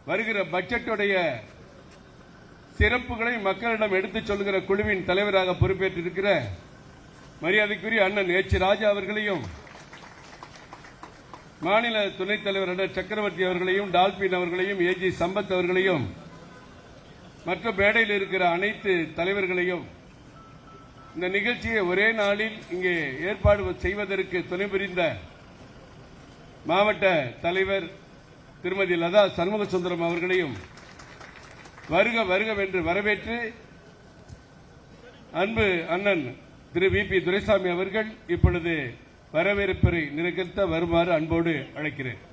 வருகிற பட்ஜெட்டுடைய சிறப்புகளை மக்களிடம் எடுத்துச் சொல்கிற குழுவின் தலைவராக பொறுப்பேற்றிருக்கிற மரியாதைக்குரிய அண்ணன் எச் ராஜா அவர்களையும், மாநில துணைத் தலைவர் அண்ணன் சக்கரவர்த்தி அவர்களையும், டால்பின் அவர்களையும், ஏஜி சம்பத் அவர்களையும், மற்ற மேடையில் இருக்கிற அனைத்து தலைவர்களையும் இந்த நிகழ்ச்சியை ஒரே நாளில் இங்கே ஏற்பாடு செய்வதற்கு துணை புரிந்த மாவட்ட தலைவர் திருமதி லதா சண்முகசுந்தரம் அவர்களையும் வருக வருகவென்று வரவேற்று அன்பு அண்ணன் திரு வி.பி. துரைசாமி அவர்கள் இப்பொழுது வரவேற்புரை நிகழ்த்த வருமாறு அன்போடு அழைக்கிறேன்.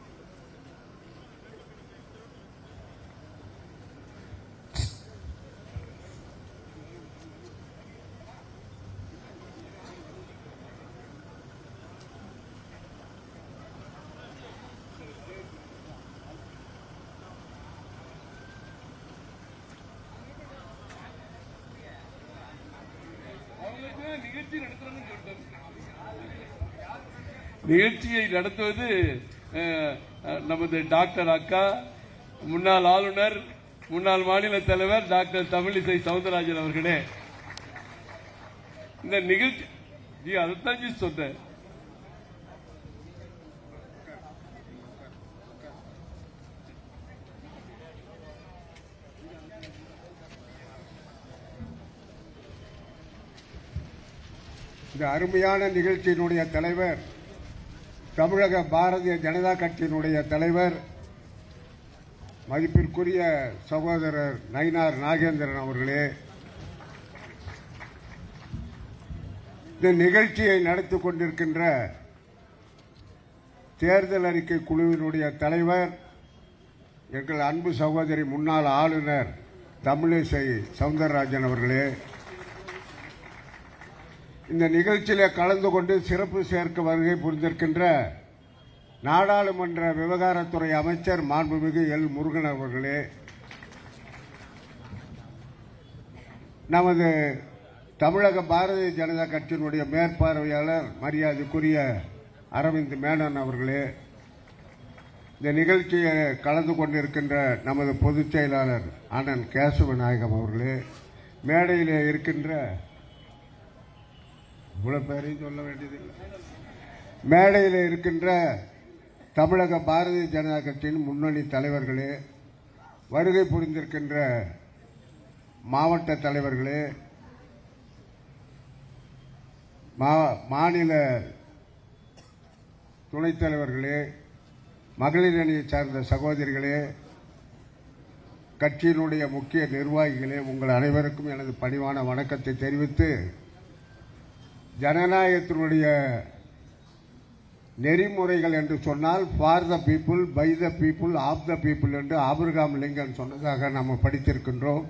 நிகழ்ச்சியை நடத்துவது நமது டாக்டர் அக்கா, முன்னாள் ஆளுநர், முன்னாள் மாநில தலைவர் டாக்டர் தமிழிசை சவுந்தரராஜன் அவர்களே. இந்த நிகழ்ச்சி அதைத்தான் சொன்னேன். இந்த அருமையான நிகழ்ச்சியினுடைய தலைவர், தமிழக பாரதிய ஜனதா கட்சியினுடைய தலைவர், மதிப்பிற்குரிய சகோதரர் நயினார் நாகேந்திரன் அவர்களே, இந்த நிகழ்ச்சியை நடத்தி கொண்டிருக்கின்ற தேர்தல் அறிக்கை குழுவினுடைய தலைவர், எங்கள் அன்பு சகோதரி முன்னாள் ஆளுநர் தமிழிசை சவுந்தரராஜன் அவர்களே, இந்த நிகழ்ச்சியில் கலந்து கொண்டு சிறப்பு சேர்க்க வருகை புரிந்திருக்கின்ற நாடாளுமன்ற விவகாரத்துறை அமைச்சர் மாண்புமிகு எல். முருகன் அவர்களே, நமது தமிழக பாரதிய ஜனதா கட்சியினுடைய மேற்பார்வையாளர் மரியாதைக்குரிய அரவிந்த் மேனன் அவர்களே, இந்த நிகழ்ச்சியை கலந்து கொண்டிருக்கின்ற நமது பொதுச் செயலாளர் அண்ணன் கேசவ நாயகம் அவர்களே, மேடையிலே இருக்கின்ற இவ்வளவு பேரையும் சொல்ல வேண்டியதில்லை, மேடையில் இருக்கின்ற தமிழக பாரதிய ஜனதா கட்சியின் முன்னணி தலைவர்களே, வருகை புரிந்திருக்கின்ற மாவட்ட தலைவர்களே, மாநில துணைத் தலைவர்களே, மகளிர் அணியை சார்ந்த சகோதரிகளே, கட்சியினுடைய முக்கிய நிர்வாகிகளே, உங்கள் அனைவருக்கும் எனது பணிவான வணக்கத்தை தெரிவித்து, ஜனநாயகத்தினுடைய நெறிமுறைகள் என்று சொன்னால் for the people, by the people, of the people என்று ஆபிரகாம் லிங்கன் சொன்னதாக நாம் படித்திருக்கின்றோம்.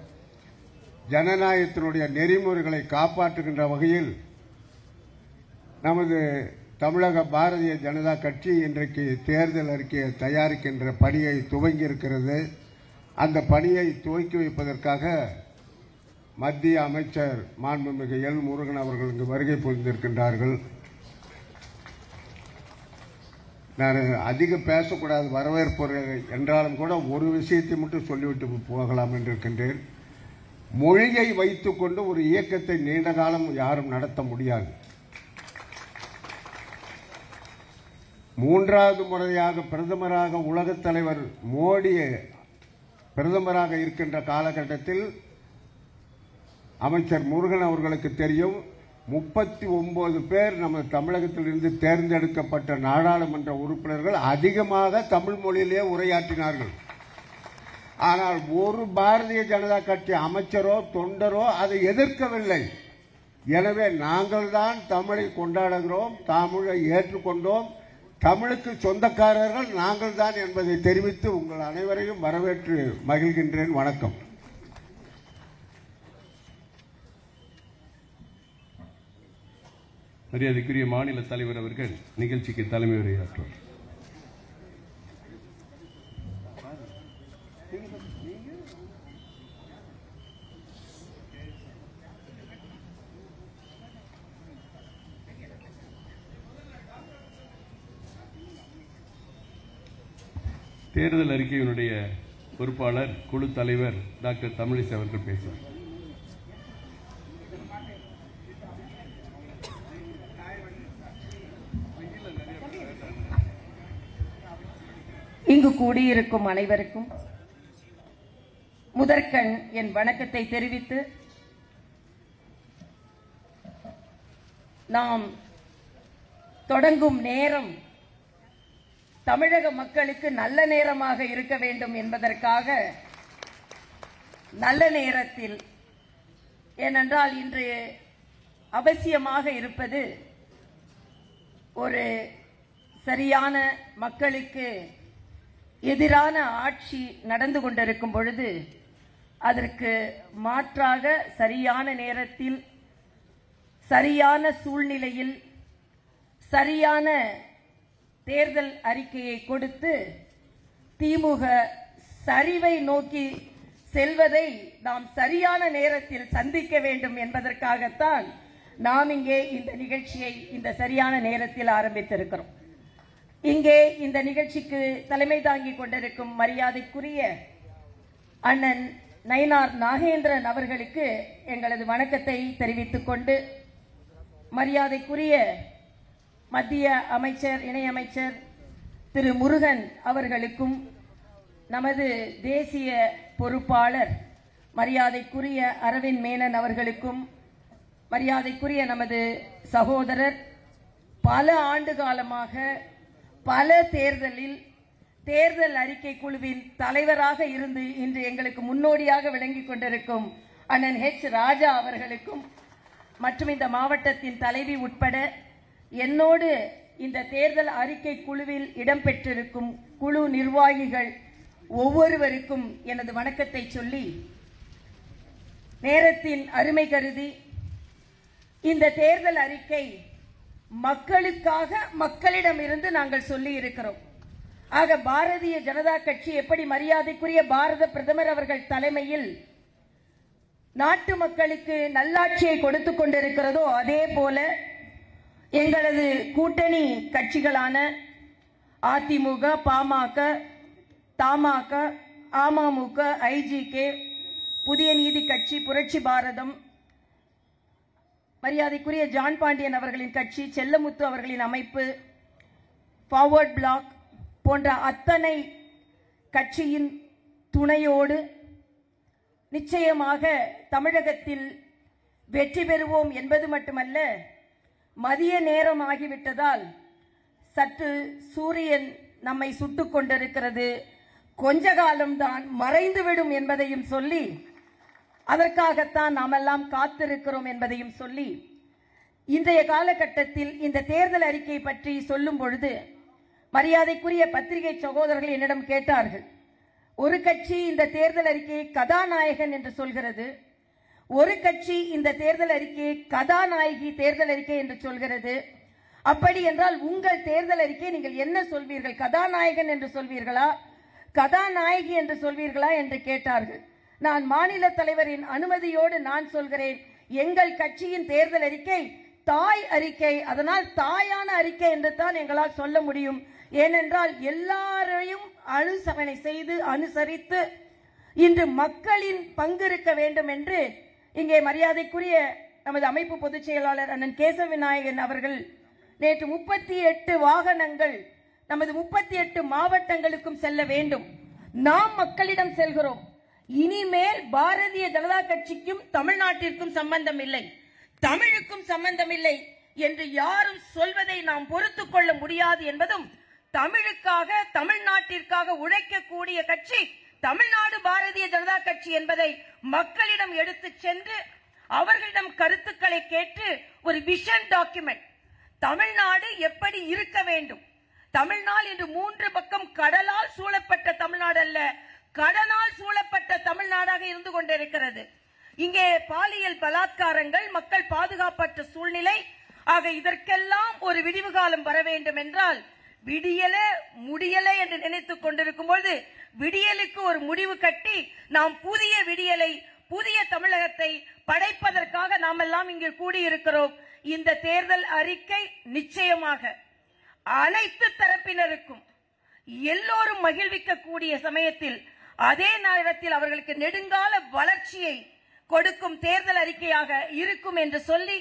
ஜனநாயகத்தினுடைய நெறிமுறைகளை காப்பாற்றுகின்ற வகையில் நமது தமிழக பாரதிய ஜனதா கட்சி இன்றைக்கு தேர்தல் அறிக்கையை தயாரிக்கின்ற பணியை துவங்கி இருக்கிறது. அந்த பணியை துவக்கி வைப்பதற்காக மத்திய அமைச்சர் மாண்புமிகு எல். முருகன் அவர்கள் இங்கு வருகை புரிந்திருக்கின்றார்கள். நான் அதிகம் பேசக்கூடாது வரவேற்பு என்றாலும் கூட ஒரு விஷயத்தை மட்டும் சொல்லிவிட்டு போகலாம் என்று இருக்கின்றேன். மொழியை வைத்துக் கொண்டு ஒரு இயக்கத்தை நீண்ட காலம் யாரும் நடத்த முடியாது. மூன்றாவது முறையாக பிரதமராக உலகத் தலைவர் மோடி பிரதமராக இருக்கின்ற காலகட்டத்தில் அமைச்சர் முருகன் அவர்களுக்கு தெரியும், 39 பேர் நம்ம தமிழகத்திலிருந்து தேர்ந்தெடுக்கப்பட்ட நாடாளுமன்ற உறுப்பினர்கள் அதிகமாக தமிழ் மொழியிலே உரையாற்றினார்கள். ஆனால் ஒரு பாரதிய ஜனதா கட்சி அமைச்சரோ தொண்டரோ அதை எதிர்க்கவில்லை. எனவே நாங்கள் தான் தமிழை கொண்டாடுகிறோம், தமிழை ஏற்றுக்கொண்டோம், தமிழுக்கு சொந்தக்காரர்கள் நாங்கள் தான் என்பதை தெரிவித்து உங்கள் அனைவரையும் வரவேற்று மகிழ்கின்றேன். வணக்கம். மரியாதைக்குரிய மாநில தலைவர் அவர்கள் நிகழ்ச்சிக்கு தலைமை உரையாற்றுவார். தேர்தல் அறிக்கையினுடைய பொறுப்பாளர் குழு தலைவர் டாக்டர் தமிழிசை அவர்கள் பேசுவார். இங்கு கூடியிருக்கும் அனைவருக்கும் முதற்கண் என் வணக்கத்தை தெரிவித்து, நாம் தொடங்கும் நேரம் தமிழக மக்களுக்கு நல்ல நேரமாக இருக்க வேண்டும் என்பதற்காக நல்ல நேரத்தில், ஏனென்றால் இன்று அவசியமாக இருப்பது ஒரு சரியான மக்களுக்கு எதிரான ஆட்சி நடந்து கொண்டிருக்கும் பொழுது அதற்கு மாற்றாக சரியான நேரத்தில் சரியான சூழ்நிலையில் சரியான தேர்தல் அறிக்கையை கொடுத்து திமுக சரிவை நோக்கி செல்வதை நாம் சரியான நேரத்தில் சந்திக்க வேண்டும் என்பதற்காகத்தான் நாம் இங்கே இந்த நிகழ்ச்சியை இந்த சரியான நேரத்தில் ஆரம்பித்திருக்கிறோம். இங்கே இந்த நிகழ்ச்சிக்கு தலைமை தாங்கிக் கொண்டிருக்கும் மரியாதைக்குரிய அண்ணன் நயினார் நாகேந்திரன் அவர்களுக்கு எங்களது வணக்கத்தை தெரிவித்துக் கொண்டு, மரியாதைக்குரிய மத்திய அமைச்சர் இணையமைச்சர் திரு முருகன் அவர்களுக்கும், நமது தேசிய பொறுப்பாளர் மரியாதைக்குரிய அரவிந்த் மேனன் அவர்களுக்கும், மரியாதைக்குரிய நமது சகோதரர் பல ஆண்டு காலமாக பல தேர்தலில் தேர்தல் அறிக்கை குழுவின் தலைவராக இருந்து இன்று எங்களுக்கு முன்னோடியாக விளங்கிக் கொண்டிருக்கும் அண்ணன் H. ராஜா அவர்களுக்கும் மற்றும் இந்த மாவட்டத்தின் தலைவி உட்பட என்னோடு இந்த தேர்தல் அறிக்கை குழுவில் இடம்பெற்றிருக்கும் குழு நிர்வாகிகள் ஒவ்வொருவருக்கும் எனது வணக்கத்தை சொல்லி, நேரத்தின் அருமை கருதி இந்த தேர்தல் அறிக்கை மக்களுக்காக மக்களிடமிருந்து நாங்கள் சொல்லி இருக்கிறோம். ஆக பாரதிய ஜனதா கட்சி எப்படி மரியாதைக்குரிய பாரத பிரதமர் அவர்கள் தலைமையில் நாட்டு மக்களுக்கு நல்லாட்சியை கொடுத்துக் கொண்டிருக்கிறதோ அதே போல எங்களது கூட்டணி கட்சிகளான அதிமுக, பாமக, தமாக, அமமுக, ஐஜிகே, புதிய நீதி கட்சி, புரட்சி பாரதம், மரியாதைக்குரிய ஜான் பாண்டியன் அவர்களின் கட்சி, செல்லமுத்து அவர்களின் அமைப்பு, ஃபார்வர்ட் பிளாக் போன்ற அத்தனை கட்சியின் துணையோடு நிச்சயமாக தமிழகத்தில் வெற்றி பெறுவோம் என்பது மட்டுமல்ல, மதிய நேரம் ஆகிவிட்டதால் சற்று சூரியன் நம்மை சுட்டுக் கொண்டிருக்கிறது, கொஞ்ச காலம்தான் மறைந்துவிடும் என்பதையும் சொல்லி, அதற்காகத்தான் நாமெல்லாம் காத்திருக்கிறோம் என்பதையும் சொல்லி, இன்றைய காலகட்டத்தில் இந்த தேர்தல் அறிக்கை பற்றி சொல்லும் பொழுது மரியாதைக்குரிய பத்திரிகை சகோதரர்கள் என்னிடம் கேட்டார்கள். ஒரு கட்சி இந்த தேர்தல் அறிக்கையை கதாநாயகன் என்று சொல்கிறது, ஒரு கட்சி இந்த தேர்தல் அறிக்கையை கதாநாயகி தேர்தல் அறிக்கை என்று சொல்கிறது. அப்படி என்றால் உங்கள் தேர்தல் அறிக்கை நீங்கள் என்ன சொல்வீர்கள்? கதாநாயகன் என்று சொல்வீர்களா, கதாநாயகி என்று சொல்வீர்களா என்று கேட்டார்கள். நான் மாநில தலைவரின் அனுமதியோடு நான் சொல்கிறேன், எங்கள் கட்சியின் தேர்தல் அறிக்கை தாய் அறிக்கை, அதனால் தாயான அறிக்கை என்று தான் எங்களால் சொல்ல முடியும். ஏனென்றால் எல்லாரையும் அனுசரணை செய்து அனுசரித்து இன்று மக்களின் பங்கு இருக்க வேண்டும் என்று இங்கே மரியாதைக்குரிய நமது அமைப்பு பொதுச் செயலாளர் அண்ணன் கேசவ விநாயகன் அவர்கள் நேற்று 38 வாகனங்கள் நமது 38 மாவட்டங்களுக்கும் செல்ல வேண்டும். நாம் மக்களிடம் செல்கிறோம். இனிமேல் பாரதிய ஜனதா கட்சிக்கும் தமிழ்நாட்டிற்கும் சம்பந்தம் இல்லை, தமிழுக்கும் சம்பந்தம் இல்லை என்று யாரும் சொல்வதை நாம் பொறுத்துக் கொள்ள முடியாது என்பதும், தமிழுக்காக தமிழ்நாட்டிற்காக உழைக்கக்கூடிய கட்சி தமிழ்நாடு பாரதிய ஜனதா கட்சி என்பதை மக்களிடம் எடுத்து சென்று அவர்களிடம் கருத்துக்களை கேட்டு ஒரு விஷன் டாக்குமெண்ட், தமிழ்நாடு எப்படி இருக்க வேண்டும், தமிழ்நாடு இன்று 3 பக்கம் கடலால் சூழப்பட்ட தமிழ்நாடு அல்ல, கடனால் சூழப்பட்ட தமிழ்நாடாக இருந்து கொண்டிருக்கிறது. இங்கே பாலியல் பலாத்காரங்கள், மக்கள் பாதுகாப்பற்ற சூழ்நிலை, ஆக இதற்கெல்லாம் ஒரு விடிவு காலம் வர வேண்டும் என்றால் விடியல முடியல என்று நினைத்துக் கொண்டிருக்கும் போது விடியலுக்கு ஒரு முடிவு கட்டி நாம் புதிய விடியலை, புதிய தமிழகத்தை படைப்பதற்காக நாம் எல்லாம் இங்கே கூடியிருக்கிறோம். இந்த தேர்தல் அறிக்கை நிச்சயமாக அனைத்து தரப்பினருக்கும் எல்லோரும் மகிழ்விக்கக்கூடிய சமயத்தில் அதே நேரத்தில் அவர்களுக்கு நெடுங்கால வளர்ச்சியை கொடுக்கும் தேர்தல் அறிக்கையாக இருக்கும் என்று சொல்லி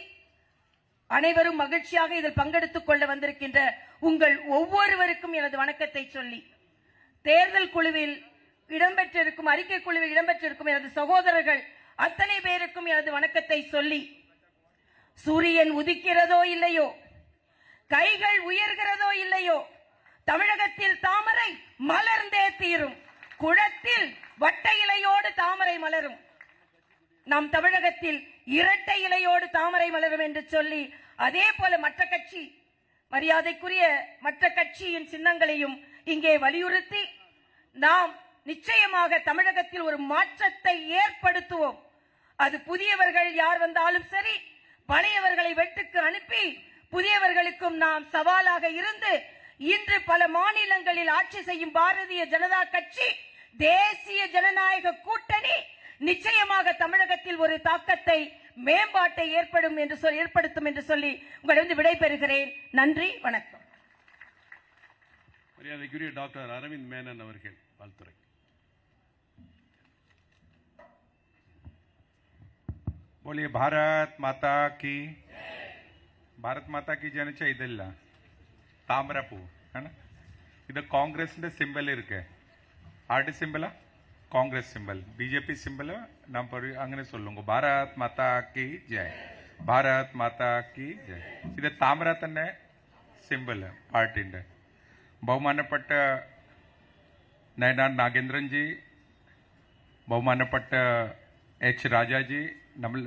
அனைவரும் மகிழ்ச்சியாக இதில் பங்கெடுத்துக் கொள்ள வந்திருக்கின்ற உங்கள் ஒவ்வொருவருக்கும் எனது வணக்கத்தை சொல்லி, தேர்தல் குழுவில் இடம்பெற்றிருக்கும் அறிக்கை குழுவில் இடம்பெற்றிருக்கும் எனது சகோதரர்கள் அத்தனை பேருக்கும் எனது வணக்கத்தை சொல்லி, சூரியன் உதிக்கிறதோ இல்லையோ, கைகள் உயர்கிறதோ இல்லையோ, தமிழகத்தில் தாமரை மலர்ந்தே தீரும். குளத்தில் வட்ட இலையோடு தாமரை மலரும். நம் தமிழகத்தில் இரட்டை இலையோடு தாமரை மலரும் என்று சொல்லி, அதே போல மற்ற கட்சி மரியாதைக்குரிய மற்ற கட்சியின் சின்னங்களையும் இங்கே வலியுறுத்தி நாம் நிச்சயமாக தமிழகத்தில் ஒரு மாற்றத்தை ஏற்படுத்துவோம். அது புதியவர்கள் யார் வந்தாலும் சரி, பழையவர்களை வெட்டுக்கு அனுப்பி புதியவர்களுக்கும் நாம் சவாலாக இருந்து இன்று பல மாநிலங்களில் ஆட்சி செய்யும் பாரதிய ஜனதா கட்சி, தேசிய ஜனநாயக கூட்டணி நிச்சயமாக தமிழகத்தில் ஒரு தாக்கத்தை மேம்பாட்டை ஏற்படுத்தும் என்று சொல்லி உங்களிடம் விடைபெறுகிறேன். நன்றி, வணக்கம். மரியாதைக்குரிய டாக்டர் அரவிந்த் மேனன் அவர்கள் வாழ்த்துரை. बोलिए भारत माता की ജനിച്ച ഇതില്ല താമരപ്പൂ ആണ്. ഇത് കോൺഗ്രസിന്റെ സിമ്പൽ ഇരിക്കെ. ആരുടെ സിമ്പലാ? കോൺഗ്രസ് സിമ്പൽ. ബിജെപി സിമ്പൽ നാം അങ്ങനെ சொல்லுங்க. ഭാരത് മാതാ കി ജയ്, ഭാരത് മാതാ കി ജയ്. ഇത് താമര തന്നെ സിമ്പൽ പാർട്ടിന്റെ. ബഹുമാനപ്പെട്ട നയനാർ നാഗേന്ദ്രൻജി, ബഹുമാനപ്പെട്ട എച്ച് രാജാജി, നമ്മൾ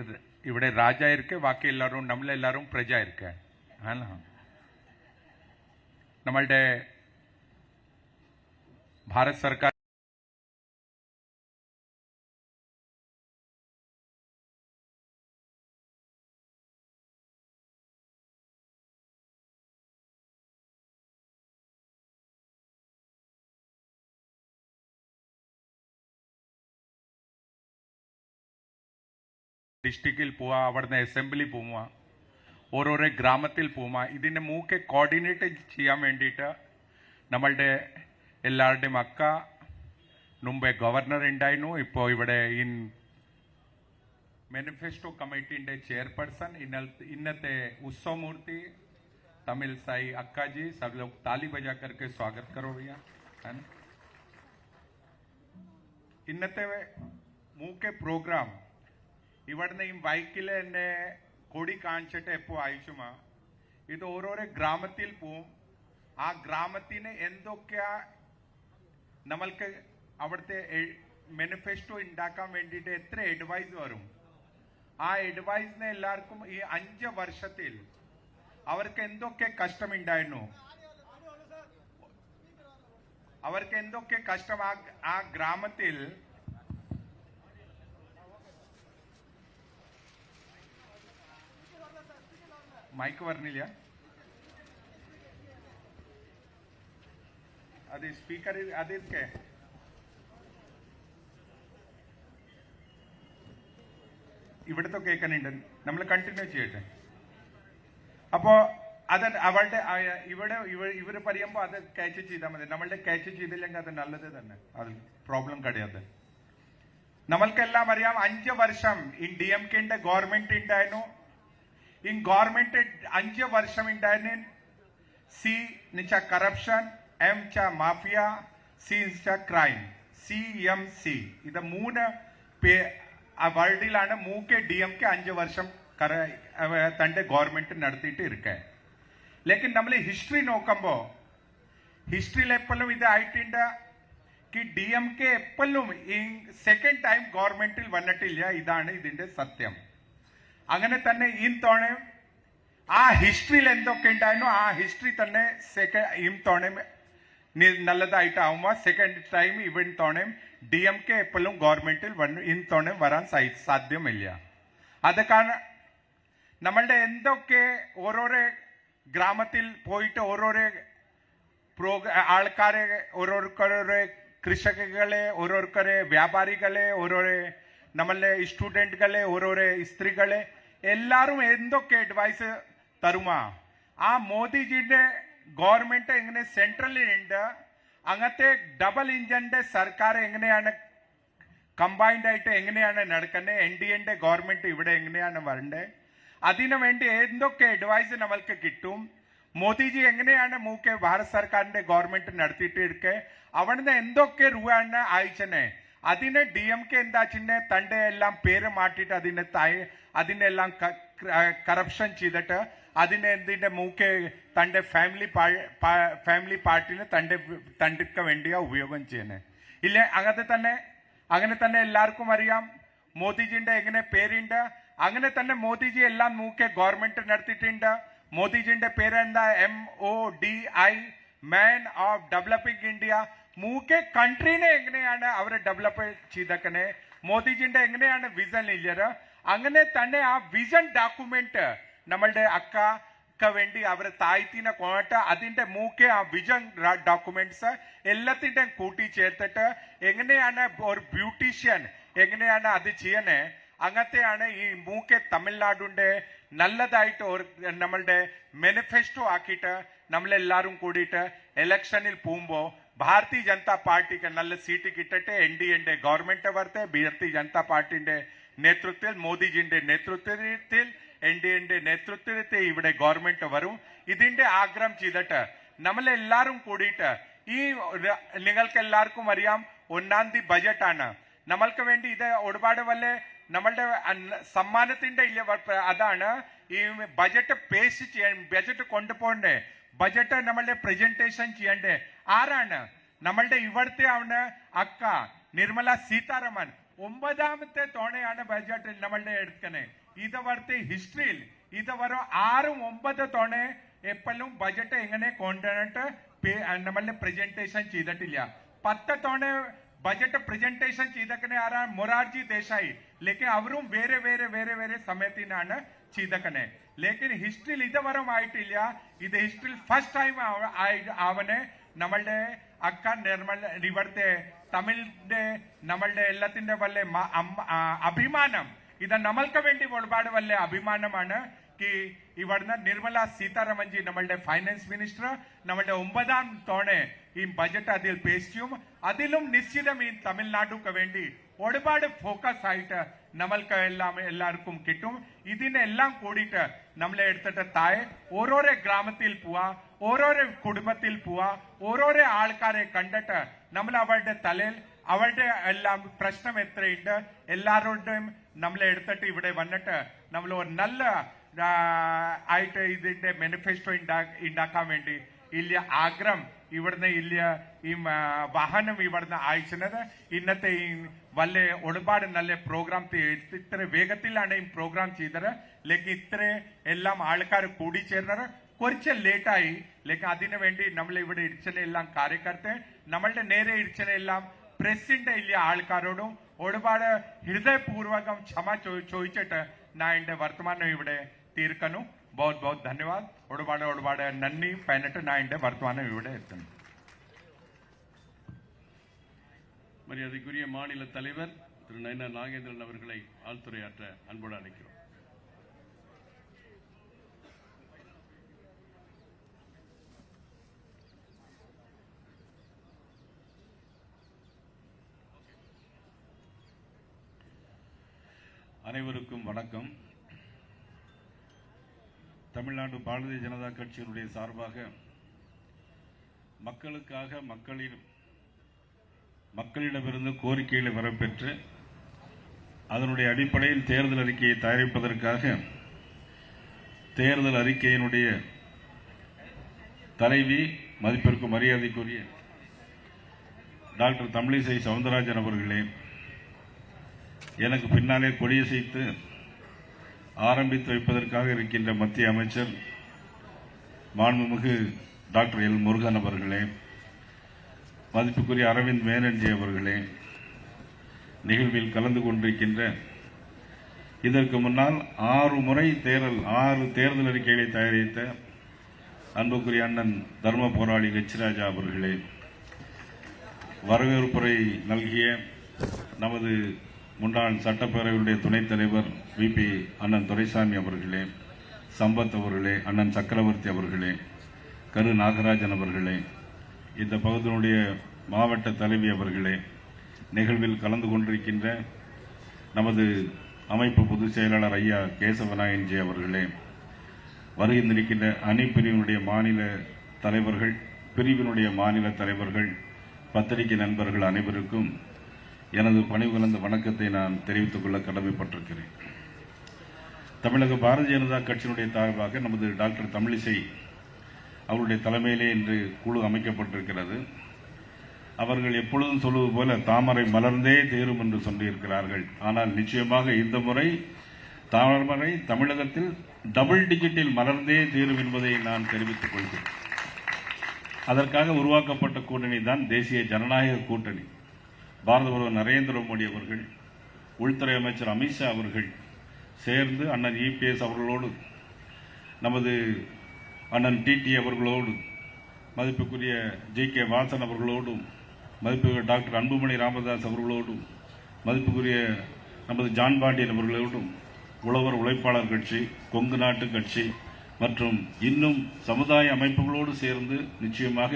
ഇവിടെ രാജ ഇരിക്കെ, ബാക്കി എല്ലാവരും നമ്മളെല്ലാവരും പ്രജ ഇരിക്കെ. നമ്മളുടെ ഭാരത് സർക്കാർ ഡിസ്ട്രിക്റ്റിൽ പോവാ, അവിടുന്ന് അസംബ്ലി പോവാ, ഓരോരോ ഗ്രാമത്തിൽ പോവാ. ഇതിന്റെ മൂക്കെ കോർഡിനേറ്റ് ചെയ്യാൻ വേണ്ടിയിട്ട് നമ്മളുടെ എല്ലാവരുടെയും അക്ക മുമ്പേ ഗവർണർ ഉണ്ടായിരുന്നു. ഇപ്പോൾ ഇവിടെ മാനിഫെസ്റ്റോ കമ്മിറ്റിന്റെ ചെയർപേഴ്സൺ ഇന്നത്തെ ഉത്സവമൂർത്തി तमिल साई अक्का जी, सब लोग ताली बजा करके स्वागत करो भैया. ഇന്നത്തെ മൂക്കെ പ്രോഗ്രാം ഇവിടുന്ന് ഈ ബൈക്കിൽ എന്നെ കൊടി കാണിച്ചിട്ട് എപ്പോൾ അയച്ചുമാ. ഇത് ഓരോരോ ഗ്രാമത്തിൽ പോവും. ആ ഗ്രാമത്തിന് എന്തൊക്കെയാ നമ്മൾക്ക് അവിടുത്തെ മാനിഫെസ്റ്റോ ഉണ്ടാക്കാൻ വേണ്ടിയിട്ട് എത്ര അഡ്വൈസ് വരും, ആ അഡ്വൈസിനെ എല്ലാവർക്കും ഈ 5 വർഷത്തിൽ അവർക്ക് എന്തൊക്കെ കഷ്ടമുണ്ടായിരുന്നു, അവർക്ക് എന്തൊക്കെ കഷ്ടം ആ ഗ്രാമത്തിൽ മൈക്ക് പറഞ്ഞില്ല, അത് സ്പീക്കർ അതൊക്കെ ഇവിടുത്തെ കേൾക്കാനുണ്ട്. നമ്മൾ കണ്ടിന്യൂ ചെയ്യട്ടെ. അപ്പോ അത് അവളുടെ ഇവിടെ ഇവര് പറയുമ്പോ അത് ക്യാച്ച് ചെയ്താൽ മതി. നമ്മളുടെ ക്യാച്ച് ചെയ്തില്ലെങ്കിൽ അത് നല്ലത് തന്നെ, അത് പ്രോബ്ലം കിടയാതെ. നമ്മൾക്കെല്ലാം അറിയാം 5 വർഷം ഈ DMKന്റെ ഗവൺമെന്റ് ഉണ്ടായിരുന്നു. ഈ ഗവൺമെന്റ് 5 വർഷം ഉണ്ടായിരുന്നു. C എന്നുവെച്ചാൽ കറപ്ഷൻ, M വെച്ചാൽ മാഫിയ, C വെച്ചാൽ ക്രൈം, CMC. ഇത് 3 വേൾഡിലാണ് മൂക്കെ DMK 5 വർഷം തന്റെ ഗവൺമെന്റ് നടത്തിയിട്ട് ഇരിക്കെ. ലേക്കിൻ നമ്മൾ ഹിസ്റ്ററി നോക്കുമ്പോ ഹിസ്റ്ററിയിൽ എപ്പോഴും ഇത് ആയിട്ടുണ്ട്. DMK എപ്പോഴും ഈ സെക്കൻഡ് ടൈം ഗവൺമെന്റിൽ വന്നിട്ടില്ല. ഇതാണ് ഇതിന്റെ സത്യം. അങ്ങനെ തന്നെ ഈ തവണയും ആ ഹിസ്റ്ററിയിൽ എന്തൊക്കെ ഉണ്ടായിരുന്നു ആ ഹിസ്റ്ററി തന്നെ ഈ തവണയും നല്ലതായിട്ടാവുമ്പോ സെക്കൻഡ് ടൈം ഇവൻ തവണയും DMK എപ്പോഴും ഗവൺമെന്റിൽ ഈ തവണയും വരാൻ സാധ്യമില്ല. അത് കാരണം നമ്മളുടെ എന്തൊക്കെ ഓരോരോ ഗ്രാമത്തിൽ പോയിട്ട് ഓരോരോ ആൾക്കാരെ, ഓരോരുത്തരെ കൃഷകകളെ, ഓരോരുത്തരെ വ്യാപാരികളെ, ഓരോരോ നമ്മളുടെ സ്റ്റുഡന്റുകളെ, ഓരോരോ സ്ത്രീകളെ എല്ലാവരും എന്തൊക്കെ അഡ്വൈസ് തരുമാ. ആ മോദിജിയുടെ ഗവൺമെന്റ് എങ്ങനെ സെൻട്രലിൽ ഉണ്ട് അങ്ങനത്തെ ഡബിൾ ഇഞ്ചിന്റെ സർക്കാർ എങ്ങനെയാണ് കമ്പൈൻഡ് ആയിട്ട് എങ്ങനെയാണ് നടക്കുന്നത്, NDA ഗവൺമെന്റ് ഇവിടെ എങ്ങനെയാണ് വരണ്ടേ, അതിനു വേണ്ടി എന്തൊക്കെ അഡ്വൈസ് നമ്മൾക്ക് കിട്ടും, മോദിജി എങ്ങനെയാണ് മൂക്കെ ഭാരത് സർക്കാരിന്റെ ഗവൺമെന്റ് നടത്തിയിട്ട് അവിടുന്ന് എന്തൊക്കെ രൂപയാണ് അയച്ചനെ, അതിനെ DMK എന്താ ചിന്നെ തന്റെ എല്ലാം പേര് മാറ്റിയിട്ട് അതിനെല്ലാം കറപ്ഷൻ ചെയ്തിട്ട് അതിനെ എന്തിന്റെ മൂക്കെ തന്റെ ഫാമിലി പാർട്ടിന് തണ്ടിക്ക് വേണ്ടിയാ ഉപയോഗം ചെയ്യുന്നത് ഇല്ലേ. അങ്ങനെ തന്നെ എല്ലാവർക്കും അറിയാം മോദിജിന്റെ എങ്ങനെ പേരുണ്ട്, അങ്ങനെ തന്നെ മോദിജി എല്ലാം മൂക്കെ ഗവൺമെന്റ് നടത്തിയിട്ടുണ്ട്. മോദിജിന്റെ പേരെന്താ MODI, man of developing India. മൂക്കെ കൺട്രീനെ എങ്ങനെയാണ് അവരെ ഡെവലപ്പ് ചെയ്തേക്കണേ, മോദിജിന്റെ എങ്ങനെയാണ് വിഷൻ ഇല്ലത്, അങ്ങനെ തന്നെ ആ വിഷൻ ഡോക്യുമെന്റ് നമ്മളുടെ അക്കക്ക് വേണ്ടി അവരെ താഴ്ത്തിനെ കൊണ്ടിട്ട് അതിന്റെ മൂക്കെ ആ വിഷൻ ഡോക്യുമെന്റ്സ് എല്ലാത്തിന്റെയും കൂട്ടി ചേർത്തിട്ട് എങ്ങനെയാണ് ഒരു ബ്യൂട്ടീഷ്യൻ എങ്ങനെയാണ് അത് ചെയ്യണേ, അങ്ങനത്തെയാണ് ഈ മൂക്കെ തമിഴ്നാടിന്റെ നല്ലതായിട്ട് നമ്മളുടെ മാനിഫെസ്റ്റോ ആക്കിയിട്ട് നമ്മളെല്ലാരും കൂടിയിട്ട് ഇലക്ഷനിൽ പോകുമ്പോ ഭാരതീയ ജനതാ പാർട്ടിക്ക് നല്ല സീറ്റ് കിട്ടട്ടെ, NDA ഗവൺമെന്റ് വരട്ടെ, ഭാരതീയ ജനതാ പാർട്ടിന്റെ നേതൃത്വത്തിൽ മോദിജിന്റെ നേതൃത്വത്തിൽ NDA നേതൃത്വത്തിൽ ഇവിടെ ഗവൺമെന്റ് വരും. ഇതിന്റെ ആഗ്രഹം ചെയ്തിട്ട് നമ്മളെല്ലാരും കൂടിയിട്ട് ഈ നിങ്ങൾക്ക് എല്ലാവർക്കും അറിയാം 1-ാം തീയതി ബജറ്റാണ്. നമ്മൾക്ക് വേണ്ടി ഇത് ഒരുപാട് വല്ല നമ്മളുടെ സമ്മാനത്തിന്റെ അതാണ് ഈ ബജറ്റ് പേസ് ചെയ്യാൻ, ബജറ്റ് കൊണ്ടുപോകണ്ടേ, ബജറ്റ് നമ്മളുടെ പ്രസന്റേഷൻ ചെയ്യണ്ടേ ആരാണ്, നമ്മളുടെ ഇവിടുത്തെ ആണ് അക്ക നിർമ്മല സീതാരാമൻ. 9ാമത്തെ തവണയാണ് ബജറ്റ് നമ്മളുടെ എടുക്കണേ. ഇതുവരത്തെ ഹിസ്റ്ററിയിൽ ഇതുവരെ 6-9 തവണ എപ്പോഴും ബജറ്റ് എങ്ങനെ കൊണ്ടുവന്നിട്ട് നമ്മളുടെ പ്രസന്റേഷൻ ചെയ്തിട്ടില്ല. 10 തവണ ബജറ്റ് പ്രസന്റേഷൻ ചെയ്തേക്കണേ ആരാ, മൊറാർജി ദേശായി. ലേക്കിൻ അവരും വേറെ സമയത്തിനാണ് ചെയ്തേക്കണേ. ലേക്കിൻ ഹിസ്റ്ററിയിൽ ഇതുവരെ ആയിട്ടില്ല. ഇത് ഹിസ്റ്ററിയിൽ ഫസ്റ്റ് ടൈം ആവനെ നമ്മളുടെ അക്ക നിർമ്മല ഇവിടുത്തെ തമിഴിന്റെ നമ്മളുടെ എല്ലാത്തിന്റെ വല്ല അഭിമാനം. ഇത് നമ്മൾക്ക് വേണ്ടി ഒരുപാട് വല്ല അഭിമാനമാണ് ഇവിടുന്ന് നിർമ്മല സീതാരാമൻജി നമ്മളുടെ ഫൈനാൻസ് മിനിസ്റ്റർ നമ്മളുടെ 9ാം തവണ ഈ ബജറ്റ് അതിൽ പേസ് ചെയ്യും. അതിലും നിശ്ചിതം ഈ തമിഴ്നാടുക്ക് വേണ്ടി ഒരുപാട് ഫോക്കസ് ആയിട്ട് നമ്മൾക്ക് എല്ലാവർക്കും കിട്ടും. ഇതിനെല്ലാം കൂടിയിട്ട് നമ്മളെ എടുത്തിട്ട് താഴെ ഓരോരോ ഗ്രാമത്തിൽ പോവാ, ഓരോരോ കുടുംബത്തിൽ പോവാ, ഓരോരോ ആൾക്കാരെ കണ്ടിട്ട് നമ്മൾ അവരുടെ തലയിൽ അവരുടെ എല്ലാം പ്രശ്നം എത്രയുണ്ട് എല്ലാവരുടെയും നമ്മളെ എടുത്തിട്ട് ഇവിടെ വന്നിട്ട് നമ്മൾ ഒരു നല്ല ആയിട്ട് ഇതിന്റെ മാനിഫെസ്റ്റോ ഉണ്ടാക്കാൻ വേണ്ടി ഇല്ല ആഗ്രഹം ഇവിടുന്ന് ഇല്ല. ഈ വാഹനം ഇവിടുന്ന് അയച്ചത് ഇന്നത്തെ ഈ വല്ല ഒരുപാട് നല്ല പ്രോഗ്രാം ഇത്ര വേഗത്തിലാണ് ഈ പ്രോഗ്രാം ചെയ്തത്. ലേക്കിൻ ഇത്ര എല്ലാം ആൾക്കാർ കൂടിച്ചേർന്നത് കുറച്ച് ലേറ്റായി. ലേക്കിൻ അതിനു വേണ്ടി നമ്മൾ ഇവിടെ ഇടിച്ചനെ എല്ലാം കാര്യക്കർത്തെ നമ്മളുടെ നേരെ ഇടിച്ചനെ എല്ലാം പ്രസിന്റെ ഇല്ല ആൾക്കാരോടും ഒരുപാട് ഹൃദയപൂർവകം ക്ഷമ ചോദിച്ചിട്ട് ഞാൻ എന്റെ വർത്തമാനം ഇവിടെ തീർക്കുന്നു. बहुत धन्यवाद. ഒരുപാട് നന്ദി പറഞ്ഞിട്ട് ഞാൻ എന്റെ വർത്തമാനം ഇവിടെ എത്തുന്നു. மரியாதைக்குரிய மாநில தலைவர் திரு நயினார் நாகேந்திரன் அவர்களை ஆழ்த்துரையாற்ற அன்போடு அழைக்கிறோம். அனைவருக்கும் வணக்கம். தமிழ்நாடு பாரதிய ஜனதா கட்சியினுடைய சார்பாக மக்களுக்காக மக்களிடமிருந்து கோரிக்கைகளை வரப்பெற்று அதனுடைய அடிப்படையில் தேர்தல் அறிக்கையை தயாரிப்பதற்காக தேர்தல் அறிக்கையினுடைய தலைவி மதிப்பிற்கும் மரியாதைக்குரிய டாக்டர் தமிழிசை சவுந்தரராஜன் அவர்களே, எனக்கு பின்னாலே கொடியசைத்து ஆரம்பித்து வைப்பதற்காக இருக்கின்ற மத்திய அமைச்சர் மாண்புமிகு டாக்டர் எல் முருகன் அவர்களே, மதிப்புக்குரிய அரவிந்த் மேனன்ஜி அவர்களே, நிகழ்வில் கலந்து கொண்டிருக்கின்ற இதற்கு முன்னால் 6 தேர்தல் அறிக்கைகளை தயாரித்த அன்புக்குரிய அண்ணன் தர்ம போராளி ஹெச்ராஜா அவர்களே, வரவேற்புரை நல்கிய நமது முன்னாள் சட்டப்பேரவையுடைய துணைத் தலைவர் VP அண்ணன் துரைசாமி அவர்களே, சம்பத் அவர்களே, அண்ணன் சக்கரவர்த்தி அவர்களே, கரு நாகராஜன் அவர்களே, இந்த பகுதியினுடைய மாவட்ட தலைவி அவர்களே, நிகழ்வில் கலந்து கொண்டிருக்கின்ற நமது அமைப்பு பொதுச் செயலாளர் ஐயா கேசவநாயன்ஜி அவர்களே, வருகின்றிருக்கின்ற அணி பிரிவினுடைய மாநில தலைவர்கள், பிரிவினுடைய மாநில தலைவர்கள், பத்திரிகை நண்பர்கள் அனைவருக்கும் எனது பணிவு கலந்த வணக்கத்தை நான் தெரிவித்துக் கொள்ள கடமைப்பட்டிருக்கிறேன். தமிழக பாரதிய ஜனதா கட்சியினுடைய சார்பாக நமது டாக்டர் தமிழிசை அவருடைய தலைமையிலே இன்று குழு அமைக்கப்பட்டிருக்கிறது. அவர்கள் எப்பொழுதும் சொல்வது போல தாமரை மலர்ந்தே தீரும் என்று சொல்லியிருக்கிறார்கள். ஆனால் நிச்சயமாக இந்த முறை தாமரை தமிழகத்தில் டபுள் டிஜிட்டில் மலர்ந்தே தீரும் என்பதை நான் தெரிவித்துக் கொள்கிறேன். அதற்காக உருவாக்கப்பட்ட கூட்டணி தான் தேசிய ஜனநாயக கூட்டணி. பாரத பிரதமர் நரேந்திர மோடி அவர்கள், உள்துறை அமைச்சர் அமித்ஷா அவர்கள் சேர்ந்து அண்ணன் இபிஎஸ் அவர்களோடு, நமது அண்ணன் டிடி அவர்களோடு, மதிப்புக்குரிய ஜி.கே. வாசன் அவர்களோடும், மதிப்புக்குரிய டாக்டர் அன்புமணி ராமதாஸ் அவர்களோடும், மதிப்புக்குரிய நமது ஜான் பாண்டியன் அவர்களோடும், உழவர் உழைப்பாளர் கட்சி, கொங்கு நாட்டு கட்சி மற்றும் இன்னும் சமுதாய அமைப்புகளோடு சேர்ந்து நிச்சயமாக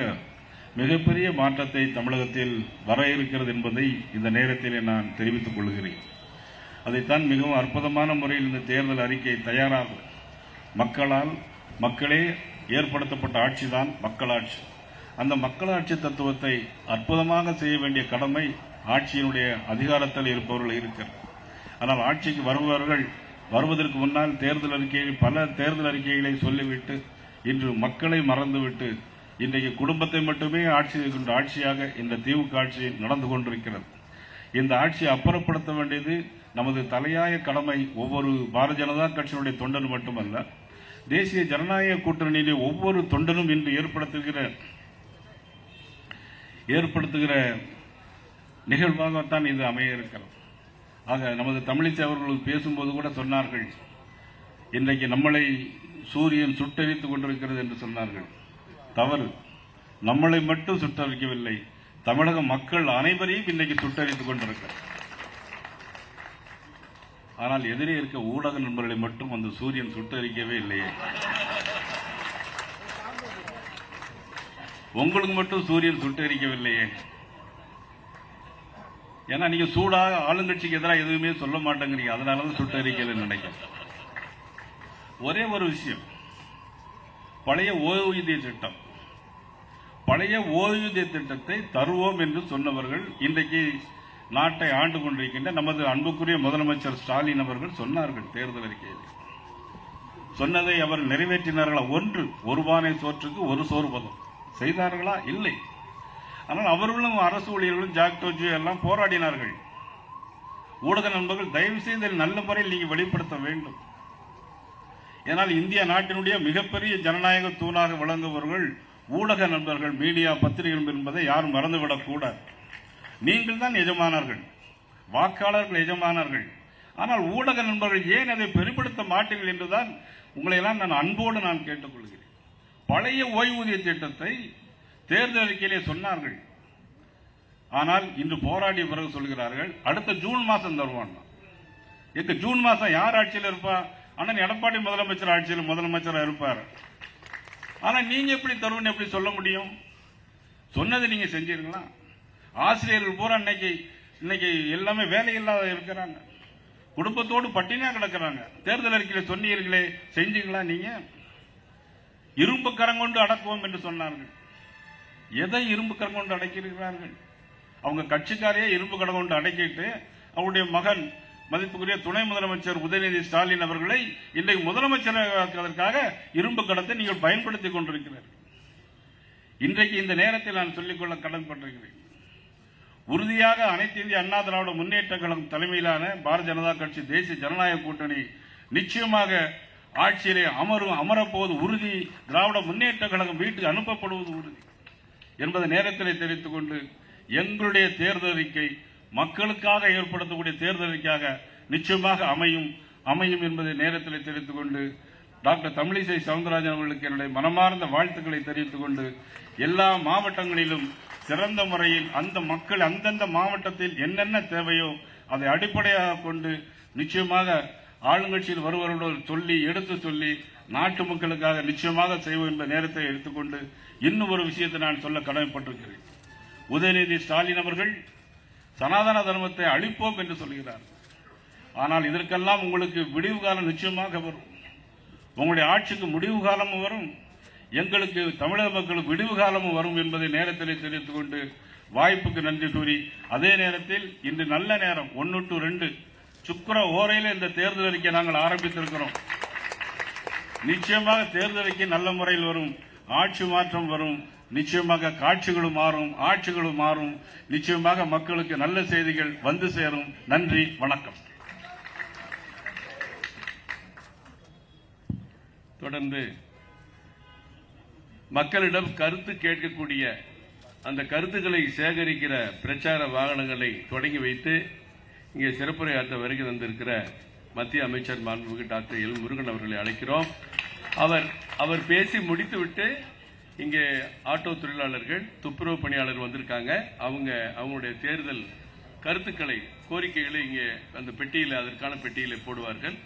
மிகப்பெரிய மாற்றத்தை தமிழகத்தில் வர இருக்கிறது என்பதை இந்த நேரத்தில் நான் தெரிவித்துக் கொள்கிறேன். அதைத்தான் மிகவும் அற்புதமான முறையில் இந்த தேர்தல் அறிக்கை தயாராகும். மக்களால் மக்களே ஏற்படுத்தப்பட்ட ஆட்சிதான் மக்களாட்சி. அந்த மக்களாட்சி தத்துவத்தை அற்புதமாக செய்ய வேண்டிய கடமை ஆட்சியினுடைய அதிகாரத்தில் இருப்பவர்கள் இருக்கிறது. ஆனால் ஆட்சிக்கு வருபவர்கள் வருவதற்கு முன்னால் தேர்தல் அறிக்கையில் பல தேர்தல் அறிக்கைகளை சொல்லிவிட்டு இன்று மக்களை மறந்துவிட்டு இன்றைக்கு குடும்பத்தை மட்டுமே ஆட்சி செய்கின்ற ஆட்சியாக இந்த திமுக ஆட்சி நடந்து கொண்டிருக்கிறது. இந்த ஆட்சியை அப்புறப்படுத்த வேண்டியது நமது தலையாய கடமை. ஒவ்வொரு பாரதிய ஜனதா கட்சியினுடைய தொண்டனும் மட்டுமல்ல, தேசிய ஜனநாயக கூட்டணியிலே ஒவ்வொரு தொண்டனும் இன்று ஏற்படுத்துகிற நிகழ்வாகத்தான் இது அமைய இருக்கிறது. ஆக நமது தமிழிசை அவர்கள் பேசும்போது கூட சொன்னார்கள், இன்றைக்கு நம்மளை சூரியன் சுட்டரித்துக் கொண்டிருக்கிறது என்று சொன்னார்கள். தவறு. நம்மளை மட்டும் சுட்டரிக்கவில்லை, தமிழக மக்கள் அனைவரையும் இன்றைக்கு சுட்டரித்துக் கொண்டிருக்கிறார். ஆனால் எதிரே இருக்க ஊடக நண்பர்களை மட்டும் அந்த சூரியன் சுட்டரிக்கவே இல்லையே. உங்களுக்கு மட்டும் சூரியன் சுட்டரிக்கவில்லையே. ஏன்னா நீங்க சூடாக ஆளுங்கட்சிக்கு எதிராக எதுவுமே சொல்ல மாட்டேங்கிறீங்க, அதனாலதான் சுட்டரிக்கலன்னு நினைக்கிறேன். ஒரே ஒரு விஷயம், பழைய ஓய்வூதிய திட்டம், பழைய ஓய்வூதிய திட்டத்தை தருவோம் என்று சொன்னவர்கள் இன்றைக்கு நாட்டை ஆண்டு கொண்டிருக்கின்ற நமது அன்புக்குரிய முதலமைச்சர் ஸ்டாலின் அவர்கள் சொன்னார்கள் தேர்தல் அறிக்கையில். சொன்னதை அவர் நிறைவேற்றினார்களா? ஒன்று, ஒரு பானை சோற்றுக்கு ஒரு சோறு பதம் செய்தார்களா? இல்லை. ஆனால் அவர்களும் அரசு ஊழியர்களும் ஜாக்டோஜி எல்லாம் போராடினார்கள். ஊடக நண்பர்கள் தயவு செய்து நல்ல முறையில் நீங்க வெளிப்படுத்த வேண்டும். ஏனால் இந்திய நாட்டினுடைய மிகப்பெரிய ஜனநாயக தூணாக விளங்குபவர்கள் ஊடக நண்பர்கள், மீடியா, பத்திரிகைகள் என்பதை யாரும் மறந்துவிடக் கூடாது. நீங்கள் தான் எஜமானர்கள், வாக்காளர்கள் எஜமானர்கள். ஆனால் ஊடக நண்பர்கள் ஏன் அதை பெருப்படுத்த மாட்டீர்கள் என்றுதான் உங்களை எல்லாம் நான் அன்போடு நான் கேட்டுக்கொள்கிறேன். பழைய ஓய்வூதிய திட்டத்தை தேர்தல் அறிக்கையிலே சொன்னார்கள். ஆனால் இன்று போராடிய பிறகு சொல்கிறார்கள் அடுத்த ஜூன் மாசம் தருவான். எங்க ஜூன் மாசம் யார் ஆட்சியில் இருப்பா? அண்ணன் எடப்பாடி முதலமைச்சர் ஆட்சியில் முதலமைச்சராக இருப்பார். ஆனா நீங்க எப்படி தருவன்னு எப்படி சொல்ல முடியும்? சொன்னதை நீங்க செஞ்சீர்களா? ஆசிரியர்கள் பூரா இன்னைக்கு எல்லாமே வேலை இல்லாத இருக்கிறாங்க, குடும்பத்தோடு பட்டினியா கிடக்கிறாங்க. தேர்தல் அறிக்கையில சொன்னீர்களே, செஞ்சீங்களா? நீங்க இரும்பு கரங்கொண்டு அடக்குவோம் என்று சொன்னார்கள். எதை இரும்பு கரங்கொண்டு அடக்கியிருக்கிறார்கள்? அவங்க கட்சிக்காரையே இரும்பு கரங்கொண்டு அடக்கிட்டு அவருடைய மகன் மதிப்புக்குரிய துணை முதலமைச்சர் உதயநிதி ஸ்டாலின் அவர்களை இன்றைக்கு முதலமைச்சராக்குவதற்காக இரும்பு கடத்தை நீங்கள் பயன்படுத்திக் கொண்டிருக்கிறீர்கள். இன்றைக்கு இந்த நேரத்தில் நான் சொல்லிக்கொள்ள கடன்பட்டிருக்கிறேன். உறுதியாக அனைத்து இந்திய அண்ணா திராவிட முன்னேற்ற கழகம் தலைமையிலான பாரதிய ஜனதா கட்சி தேசிய ஜனநாயக கூட்டணி நிச்சயமாக ஆட்சியிலே அமரப்போவது உறுதி. திராவிட முன்னேற்ற கழகம் வீட்டுக்கு அனுப்பப்படுவது உறுதி என்பதை நேரத்தில் தெரிவித்துக் கொண்டு, எங்களுடைய தேர்தல் அறிக்கை மக்களுக்காக ஏற்படுத்தக்கூடிய தேர்தல் அறிக்கையாக நிச்சயமாக அமையும் என்பதை நேரத்தில் தெரிவித்துக் கொண்டு, டாக்டர் தமிழிசை சவுந்தரராஜன் அவர்களுக்கு என்னுடைய மனமார்ந்த வாழ்த்துக்களை தெரிவித்துக் கொண்டு, எல்லா மாவட்டங்களிலும் சிறந்த முறையில் அந்த மக்கள் அந்தந்த மாவட்டத்தில் என்னென்ன தேவையோ அதை அடிப்படையாக கொண்டு நிச்சயமாக ஆளுங்கட்சியில் வருவர்களோடு எடுத்து சொல்லி நாட்டு மக்களுக்காக நிச்சயமாக செய்வோம் என்ற நேரத்தை எடுத்துக்கொண்டு இன்னும் ஒரு விஷயத்தை நான் சொல்ல கடமைப்பட்டிருக்கிறேன். உதயநிதி ஸ்டாலின் அவர்கள் சனாதன தர்மத்தை அழிப்போம் என்று சொல்கிறார். ஆனால் இதற்கெல்லாம் உங்களுக்கு விடிவு காலம் நிச்சயமாக வரும். உங்களுடைய ஆட்சிக்கு முடிவு காலமும் வரும், எங்களுக்கு தமிழக மக்களுக்கு விடிவு காலமும் வரும் என்பதை நேரத்தில் தெரிவித்துக் கொண்டு வாய்ப்புக்கு நன்றி கூறி, அதே நேரத்தில் இன்று நல்ல நேரம் 1 to 2 சுக்கிர ஓரையில் இந்த தேர்தல் அறிக்கை நாங்கள் ஆரம்பித்திருக்கிறோம். நிச்சயமாக தேர்தல் அறிக்கை நல்ல முறையில் வரும், ஆட்சி மாற்றம் வரும், நிச்சயமாக காட்சிகளும் மாறும், ஆட்சிகளும் மாறும், நிச்சயமாக மக்களுக்கு நல்ல செய்திகள் வந்து சேரும். நன்றி, வணக்கம். தொடர்ந்து மக்களிடம் கருத்து கேட்கக்கூடிய அந்த கருத்துக்களை சேகரிக்கிற பிரச்சார வாகனங்களை தொடங்கி வைத்து இங்கே சிறப்புரையாற்ற வருகை தந்திருக்கிற மத்திய அமைச்சர் மாண்புமிகு டாக்டர் எல் முருகன் அவர்களை அழைக்கிறோம். அவர் பேசி முடித்துவிட்டு இங்கே ஆட்டோ தொழிலாளர்கள், துப்புரவு பணியாளர் வந்திருக்காங்க. அவங்களுடைய தேர்தல் கருத்துக்களை, கோரிக்கைகளை இங்கே அந்த பெட்டியில், அதற்கான பெட்டியில போடுவார்கள்.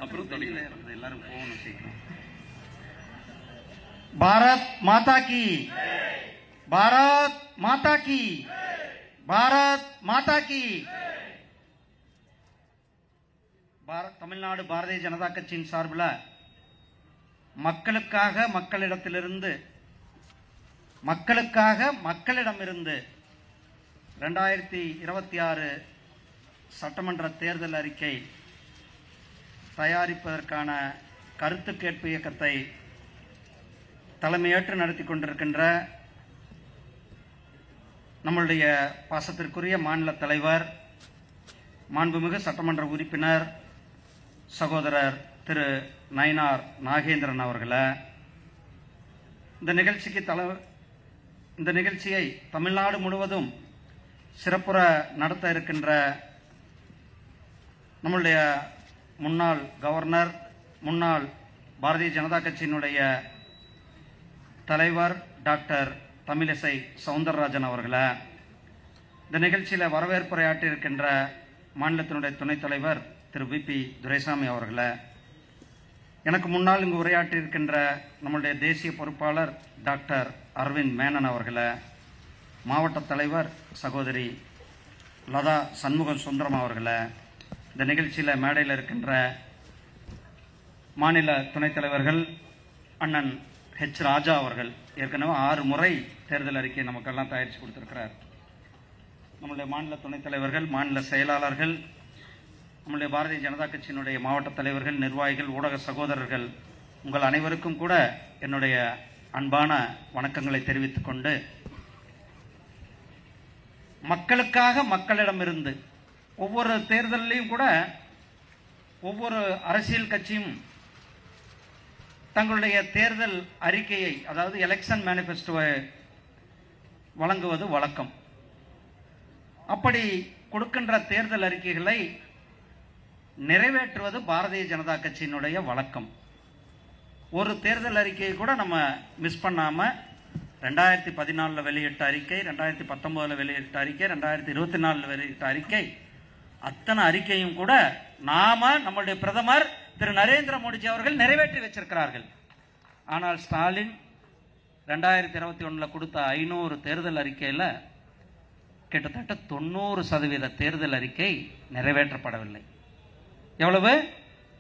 அப்புறம் தொடங்கி எல்லாரும் போகணும். பாரத் மாதா கி, பாரத் மாதா கி, பாரத் மாதா கி. தமிழ்நாடு பாரதிய ஜனதா கட்சியின் சார்பில் மக்களுக்காக மக்களிடத்திலிருந்து, மக்களுக்காக மக்களிடமிருந்து 2026 சட்டமன்ற தேர்தல் அறிக்கை தயாரிப்பதற்கான கருத்து கேட்பு இயக்கத்தை தலைமையேற்று நடத்தி கொண்டிருக்கின்ற நம்முடைய பாசத்திற்குரிய மாநில தலைவர், மாண்புமிகு சட்டமன்ற உறுப்பினர் சகோதரர் திரு நயினார் நாகேந்திரன் அவர்களை, இந்த நிகழ்ச்சியை தமிழ்நாடு முழுவதும் சிறப்புற நடத்த இருக்கின்ற நம்முடைய முன்னாள் கவர்னர், முன்னாள் பாரதிய ஜனதா கட்சியினுடைய தலைவர் டாக்டர் தமிழிசை சவுந்தரராஜன் அவர்களை, இந்த நிகழ்ச்சியில் வரவேற்புரையாற்றி இருக்கின்ற மாநிலத்தினுடைய துணைத் தலைவர் திரு வி.பி. துரைசாமி அவர்களை, எனக்கு முன்னால் இங்கு உரையாற்றி இருக்கின்ற நம்முடைய தேசிய பொறுப்பாளர் டாக்டர் அரவிந்த் மேனன் அவர்களை, மாவட்ட தலைவர் சகோதரி லதா சண்முகம் சுந்தரம் அவர்களை, இந்த நிகழ்ச்சியில் மேடையில் இருக்கின்ற மாநில துணைத் தலைவர்கள் அண்ணன் ஹெச் ராஜா அவர்கள், ஏற்கனவே 6 முறை தேர்தல் அறிக்கை நமக்கெல்லாம் தயாரித்து கொடுத்திருக்கிறார். நம்முடைய மாநில துணைத் தலைவர்கள், மாநில செயலாளர்கள், நம்முடைய பாரதிய ஜனதா கட்சியினுடைய மாவட்ட தலைவர்கள், நிர்வாகிகள், ஊடக சகோதரர்கள், உங்கள் அனைவருக்கும் கூட என்னுடைய அன்பான வணக்கங்களை தெரிவித்துக் கொண்டு, மக்களுக்காக மக்களிடமிருந்து ஒவ்வொரு தேர்தலையும் கூட ஒவ்வொரு அரசியல் கட்சியும் தங்களுடைய தேர்தல் அறிக்கையை, அதாவது எலெக்ஷன் மேனிஃபெஸ்டோவை வழங்குவது வழக்கம். அப்படி கொடுக்கின்ற தேர்தல் அறிக்கைகளை நிறைவேற்றுவது பாரதிய ஜனதா கட்சியினுடைய வழக்கம். ஒரு தேர்தல் அறிக்கையை கூட நம்ம மிஸ் பண்ணாம 2014 வெளியிட்ட அறிக்கை, 2019 வெளியிட்ட அறிக்கை, 2024 வெளியிட்ட அறிக்கை, அத்தனை அறிக்கையும் கூட நம்முடைய பிரதமர் திரு நரேந்திர மோடிஜி அவர்கள் நிறைவேற்றி வச்சிருக்கிறார்கள். ஆனால் ஸ்டாலின் 2021 கொடுத்த 500 தேர்தல் அறிக்கையில் கிட்டத்தட்ட 90% தேர்தல் அறிக்கை நிறைவேற்றப்படவில்லை. எவ்வளவு?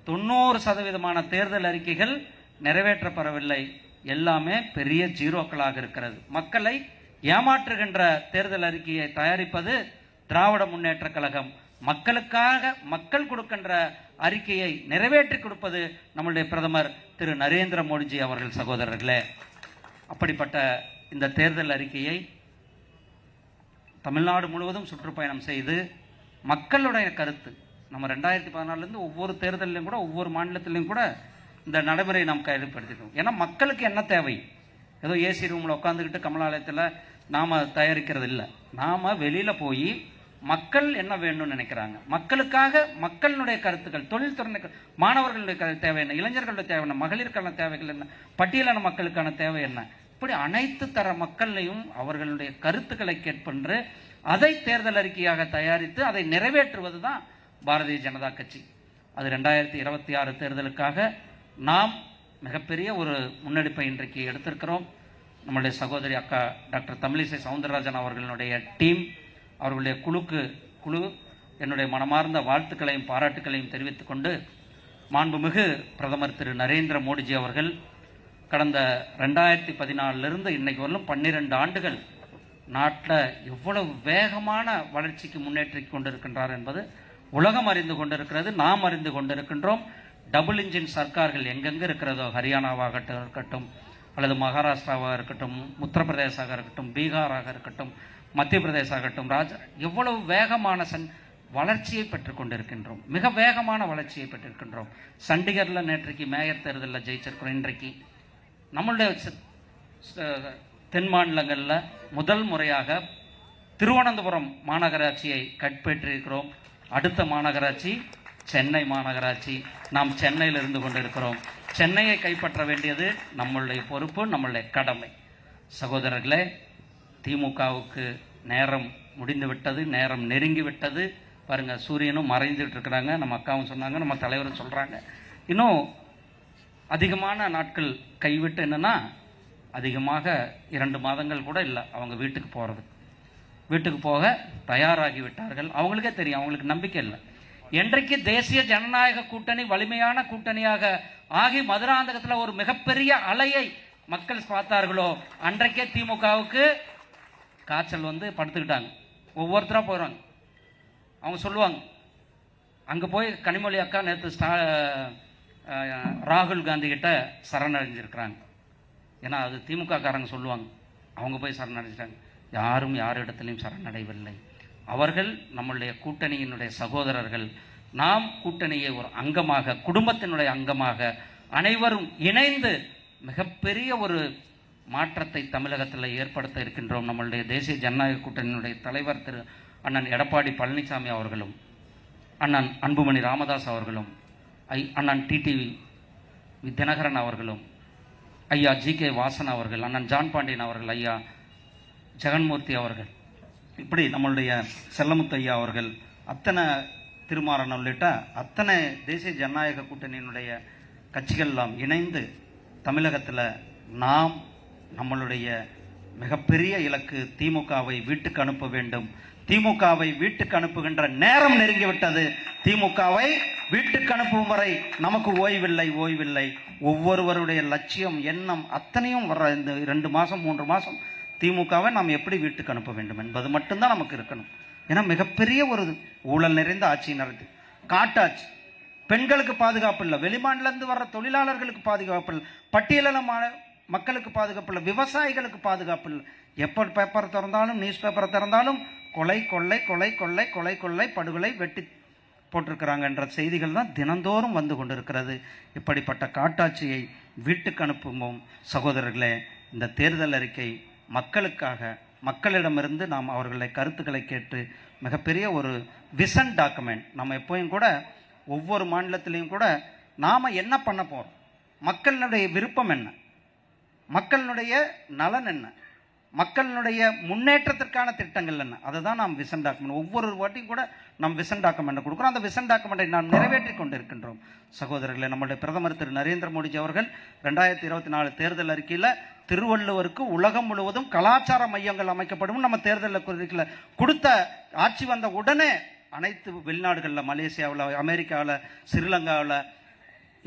90% தேர்தல் அறிக்கைகள் நிறைவேற்றப்படவில்லை. எல்லாமே பெரிய ஜீரோக்களாக இருக்கிறது. மக்களை ஏமாற்றுகின்ற தேர்தல் அறிக்கையை தயாரிப்பது திராவிட முன்னேற்ற கழகம். மக்களுக்காக மக்கள் கொடுக்கின்ற அறிக்கையை நிறைவேற்றி கொடுப்பது நம்முடைய பிரதமர் திரு நரேந்திர மோடிஜி அவர்கள். சகோதரர்களே, அப்படிப்பட்ட இந்த தேர்தல் அறிக்கையை தமிழ்நாடு முழுவதும் சுற்றுப்பயணம் செய்து மக்களுடைய கருத்து, நம்ம 2014 ஒவ்வொரு தேர்தலையும் கூட ஒவ்வொரு மாநிலத்திலையும் கூட இந்த நடைமுறையை நாம் கையெழுப்படுத்திட்டோம். ஏன்னா மக்களுக்கு என்ன தேவை? ஏதோ ஏசி ரூமில் உட்காந்துக்கிட்டு கமலாலயத்தில் நாம் தயாரிக்கிறது இல்லை. நாம் வெளியில் போய் மக்கள் என்ன வேணும்னு நினைக்கிறாங்க, மக்களுக்காக மக்களுடைய கருத்துக்கள், தொழில்துறை, மாணவர்களுடைய தேவை என்ன, இளைஞர்களுடைய தேவை என்ன, மகளிருக்கான தேவைகள் என்ன, பட்டியலான மக்களுக்கான தேவை என்ன, இப்படி அனைத்து தர மக்களையும் அவர்களுடைய கருத்துக்களை கேட்பென்று அதை தேர்தல் அறிக்கையாக தயாரித்து அதை நிறைவேற்றுவது தான் பாரதிய ஜனதா கட்சி. அது 2026 தேர்தலுக்காக நாம் மிகப்பெரிய ஒரு முன்னெடுப்பை இன்றைக்கு எடுத்திருக்கிறோம். நம்முடைய சகோதரி அக்கா டாக்டர் தமிழிசை சவுந்தரராஜன் அவர்களுடைய டீம், அவர்களுடைய குழு என்னுடைய மனமார்ந்த வாழ்த்துக்களையும் பாராட்டுக்களையும் தெரிவித்துக் கொண்டு, மாண்புமிகு பிரதமர் திரு நரேந்திர மோடிஜி அவர்கள் கடந்த 2014 இன்னைக்கு வரலும் 12 ஆண்டுகள் நாட்டில் எவ்வளவு வேகமான வளர்ச்சிக்கு முன்னேற்றி கொண்டிருக்கின்றார் என்பது உலகம் அறிந்து கொண்டிருக்கிறது, நாம் அறிந்து கொண்டிருக்கின்றோம். டபுள் இன்ஜின் சர்க்கார்கள் எங்கெங்கே இருக்கிறதோ, ஹரியானாவாக இருக்கட்டும், அல்லது மகாராஷ்டிராவாக இருக்கட்டும், உத்தரப்பிரதேசாக இருக்கட்டும், பீகாராக இருக்கட்டும், மத்திய பிரதேசம் ஆகட்டும், எவ்வளவு வேகமான வளர்ச்சியை பெற்றுக் கொண்டிருக்கின்றோம். மிக வேகமான வளர்ச்சியை பெற்றிருக்கின்றோம். சண்டிகரில் நேற்றைக்கு மேயர் தேர்தலில் ஜெயிச்சிருக்கிறோம். இன்றைக்கு நம்மளுடைய தென் மாநிலங்களில் முதல் முறையாக திருவனந்தபுரம் மாநகராட்சியை கைப்பற்றியிருக்கிறோம். அடுத்த மாநகராட்சி சென்னை மாநகராட்சி. நாம் சென்னையில் இருந்து கொண்டிருக்கிறோம். சென்னையை கைப்பற்ற வேண்டியது நம்மளுடைய பொறுப்பு, நம்மளுடைய கடமை. சகோதரர்களே, திமுகவுக்கு நேரம் முடிந்து விட்டது, நேரம் நெருங்கி விட்டது. பாருங்க, சூரியனும் மறைந்துட்டு இருக்கிறாங்க. நம்ம அக்காவும் சொன்னாங்க, நம்ம தலைவரும் சொல்றாங்க. இன்னும் அதிகமான நாட்கள் கைவிட்டு என்னன்னா, அதிகமாக 2 மாதங்கள் கூட இல்லை அவங்க வீட்டுக்கு போக தயாராகி விட்டார்கள். அவங்களுக்கே தெரியும், அவங்களுக்கு நம்பிக்கை இல்லை. என்றைக்கு தேசிய ஜனநாயக கூட்டணி வலிமையான கூட்டணியாக ஆகி மதுராந்தகத்தில் ஒரு மிகப்பெரிய அலையை மக்கள் பார்த்தார்களோ, அன்றைக்கே திமுகவுக்கு காய்ச்சல் வந்து படுத்துக்கிட்டாங்க. ஒவ்வொருத்தரா போறாங்க. அவங்க சொல்லுவாங்க, அங்க போய் கனிமொழி அக்கா நேற்று ராகுல் காந்தி கிட்ட சரணடைஞ்சிருக்கிறாங்க. ஏன்னா அது திமுக காரங்க சொல்லுவாங்க, அவங்க போய் சரணடைஞ்சிட்டாங்க. யாரும் யாரிடத்திலையும் சரணடையவில்லை. அவர்கள் நம்மளுடைய கூட்டணியினுடைய சகோதரர்கள். நாம் கூட்டணியை ஒரு அங்கமாக, குடும்பத்தினுடைய அங்கமாக அனைவரும் இணைந்து மிகப்பெரிய ஒரு மாற்றத்தை தமிழகத்தில் ஏற்படுத்த இருக்கின்றோம். நம்மளுடைய தேசிய ஜனநாயக கூட்டணியினுடைய தலைவர் திரு அண்ணன் எடப்பாடி பழனிசாமி அவர்களும், அண்ணன் அன்புமணி ராமதாஸ் அவர்களும், அண்ணன் டிடிவி தினகரன் அவர்களும், ஐயா ஜி.கே. வாசன் அவர்கள், அண்ணன் ஜான் பாண்டியன் அவர்கள், ஐயா ஜெகன்மூர்த்தி அவர்கள், இப்படி நம்மளுடைய செல்லமுத்து ஐயா அவர்கள், அத்தனை திருமாறன் உள்ளிட்ட அத்தனை தேசிய ஜனநாயக கூட்டணியினுடைய கட்சிகள் எல்லாம் இணைந்து தமிழகத்தில் நாம் நம்மளுடைய மிகப்பெரிய இலக்கு திமுகவை வீட்டுக்கு அனுப்ப வேண்டும். திமுகவை வீட்டுக்கு அனுப்புகின்ற நேரம் நெருங்கிவிட்டது. திமுகவை வீட்டுக்கு அனுப்பும் வரை நமக்கு ஓய்வில்லை. ஒவ்வொருவருடைய லட்சியம், எண்ணம் அத்தனையும் வர இந்த 2 மாதம் 3 மாதம் திமுகவை நாம் எப்படி வீட்டுக்கு அனுப்ப வேண்டும் என்பது மட்டும்தான் நமக்கு இருக்கணும். ஏன்னா மிகப்பெரிய ஒரு ஊழல் நிறைந்த ஆட்சி நடந்து, காட்டாட்சி. பெண்களுக்கு பாதுகாப்பு இல்லை, வெளிமாநிலிருந்து வர்ற தொழிலாளர்களுக்கு பாதுகாப்பு இல்லை, பட்டியலின மக்களுக்கு பாதுகாப்பு இல்லை, விவசாயிகளுக்கு பாதுகாப்பு இல்லை. எப்போ பேப்பர் திறந்தாலும், நியூஸ் பேப்பரை திறந்தாலும் கொலை கொள்ளை கொலை கொள்ளை கொலை கொள்ளை படுகொலை வெட்டி போட்டிருக்கிறாங்க என்ற செய்திகள் தான் தினந்தோறும் வந்து கொண்டிருக்கிறது. இப்படிப்பட்ட காட்டாட்சியை வீட்டுக்கு அனுப்புவோம். சகோதரர்களே, இந்த தேர்தல் அறிக்கை மக்களுக்காக, மக்களிடமிருந்து நாம் அவர்களை கருத்துக்களை கேட்டு மிகப்பெரிய ஒரு விஷன் டாக்குமெண்ட். நம்ம எப்போயும் கூட ஒவ்வொரு மாநிலத்திலையும் கூட நாம் என்ன பண்ண போகிறோம், மக்களுடைய விருப்பம் என்ன, மக்களுடைய நலன் என்ன, மக்களுடைய முன்னேற்றத்திற்கான திட்டங்கள் என்ன, அதை தான் நாம் விஷன் டாக்குமெண்ட் ஒவ்வொரு வாட்டியும் கூட நாம் விஷன் டாக்குமெண்ட் கொடுக்குறோம். அந்த விஷன் டாக்குமெண்ட்டை நாம் நிறைவேற்றி கொண்டிருக்கின்றோம். சகோதரர்களே, நம்முடைய பிரதமர் திரு நரேந்திர மோடிஜி அவர்கள் 2024 தேர்தல் அறிக்கையில் திருவள்ளுவருக்கு உலகம் முழுவதும் கலாச்சார மையங்கள் அமைக்கப்படும் நம்ம தேர்தலில் கொடுத்த ஆட்சி வந்த உடனே அனைத்து வெளிநாடுகளில், மலேசியாவில், அமெரிக்காவில், ஸ்ரீலங்காவில்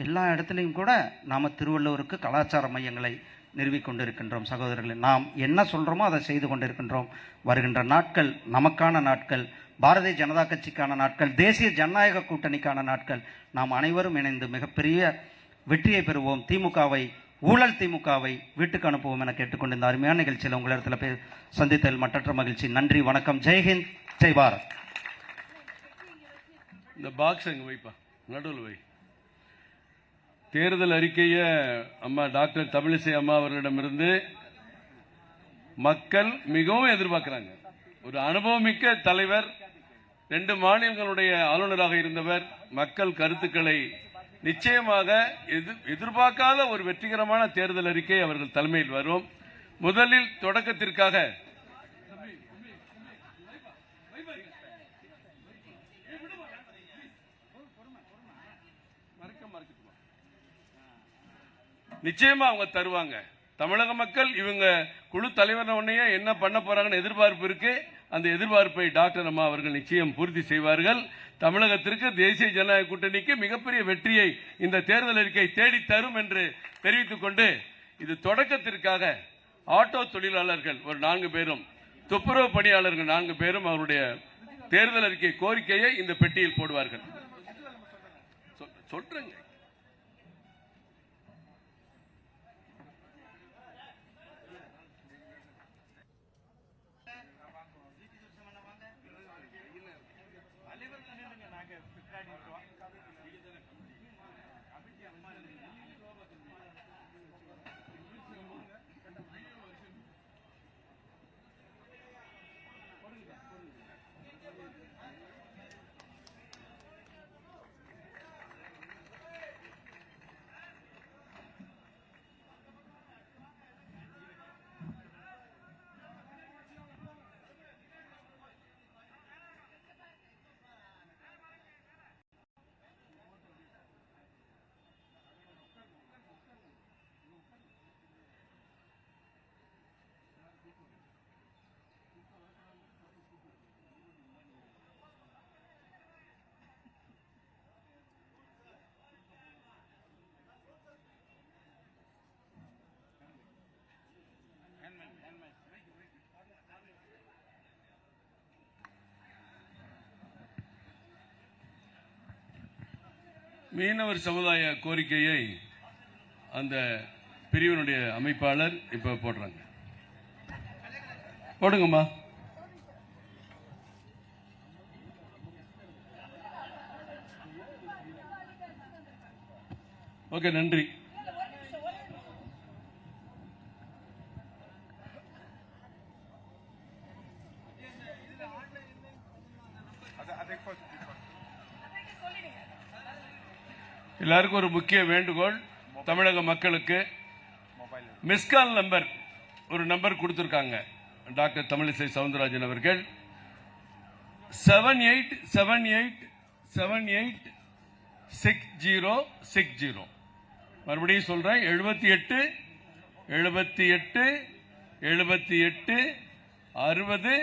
எல்லா இடத்துலையும் கூட நாம் திருவள்ளுவருக்கு கலாச்சார மையங்களை நிறுவிக்கொண்டிருக்கின்றோம். சகோதரர்களே, நாம் என்ன சொல்கிறோமோ அதை செய்து கொண்டிருக்கின்றோம். வருகின்ற நாட்கள் நமக்கான நாட்கள், பாரதிய ஜனதா கட்சிக்கான நாட்கள், தேசிய ஜனநாயக கூட்டணிக்கான நாட்கள். நாம் அனைவரும் இணைந்து மிகப்பெரிய வெற்றியை பெறுவோம். திமுகவை, ஊழல் திமுகவை வீட்டுக்கு அனுப்புவோம் என கேட்டுக்கொண்டு இந்த அருமையான நிகழ்ச்சியில் உங்களிடத்தில் சந்தித்ததில் மற்றற்ற மகிழ்ச்சி. நன்றி, வணக்கம். ஜெய்ஹிந்த், ஜெய் பாரத். இந்த பாக்ஸ் அங்கே வைப்பா, நடுவில் வை. தேர்தல் அறிக்கையை அம்மா டாக்டர் தமிழிசை அம்மா அவர்களிடமிருந்து மக்கள் மிகவும் எதிர்பார்க்கிறாங்க. ஒரு அனுபவமிக்க தலைவர், 2 மாநிலங்களுடைய ஆளுநராக இருந்தவர். மக்கள் கருத்துக்களை நிச்சயமாக எதிர்பார்க்காத ஒரு வெற்றிகரமான தேர்தல் அறிக்கை அவர்கள் தலைமையில் வரும். முதலில் தொடக்கத்திற்காக நிச்சயமா அவங்க தருவாங்க. தமிழக மக்கள் இவங்க குழு தலைவர் உடனே என்ன பண்ண போறாங்கன்னு எதிர்பார்ப்பு இருக்கு. அந்த எதிர்பார்ப்பை டாக்டர் அம்மா அவர்கள் நிச்சயம் பூர்த்தி செய்வார்கள். தமிழகத்திற்கு தேசிய ஜனநாயக கூட்டணிக்கு மிகப்பெரிய வெற்றியை இந்த தேர்தல் அறிக்கை தேடி தரும் என்று தெரிவித்துக் கொண்டு, இது தொடக்கத்திற்காக ஆட்டோ தொழிலாளர்கள் ஒரு 4 பேரும், துப்புரவு பணியாளர்கள் 4 பேரும் அவருடைய தேர்தல் அறிக்கை கோரிக்கையை இந்த பெட்டியில் போடுவார்கள். சொல்றேங்க. மீனவர் சமுதாய கோரிக்கையை அந்த பிரிவினுடைய அமைப்பாளர் இப்ப போடுறாங்க. போடுங்கம்மா. ஓகே, நன்றி. எல்லாருக்கும் ஒரு முக்கிய வேண்டுகோள், தமிழக மக்களுக்கு மிஸ்கால் நம்பர் ஒரு நம்பர் கொடுத்திருக்காங்க டாக்டர் தமிழிசை சவுந்தரராஜன் அவர்கள். 7878786060. மறுபடியும் சொல்றேன், 78 78 78 60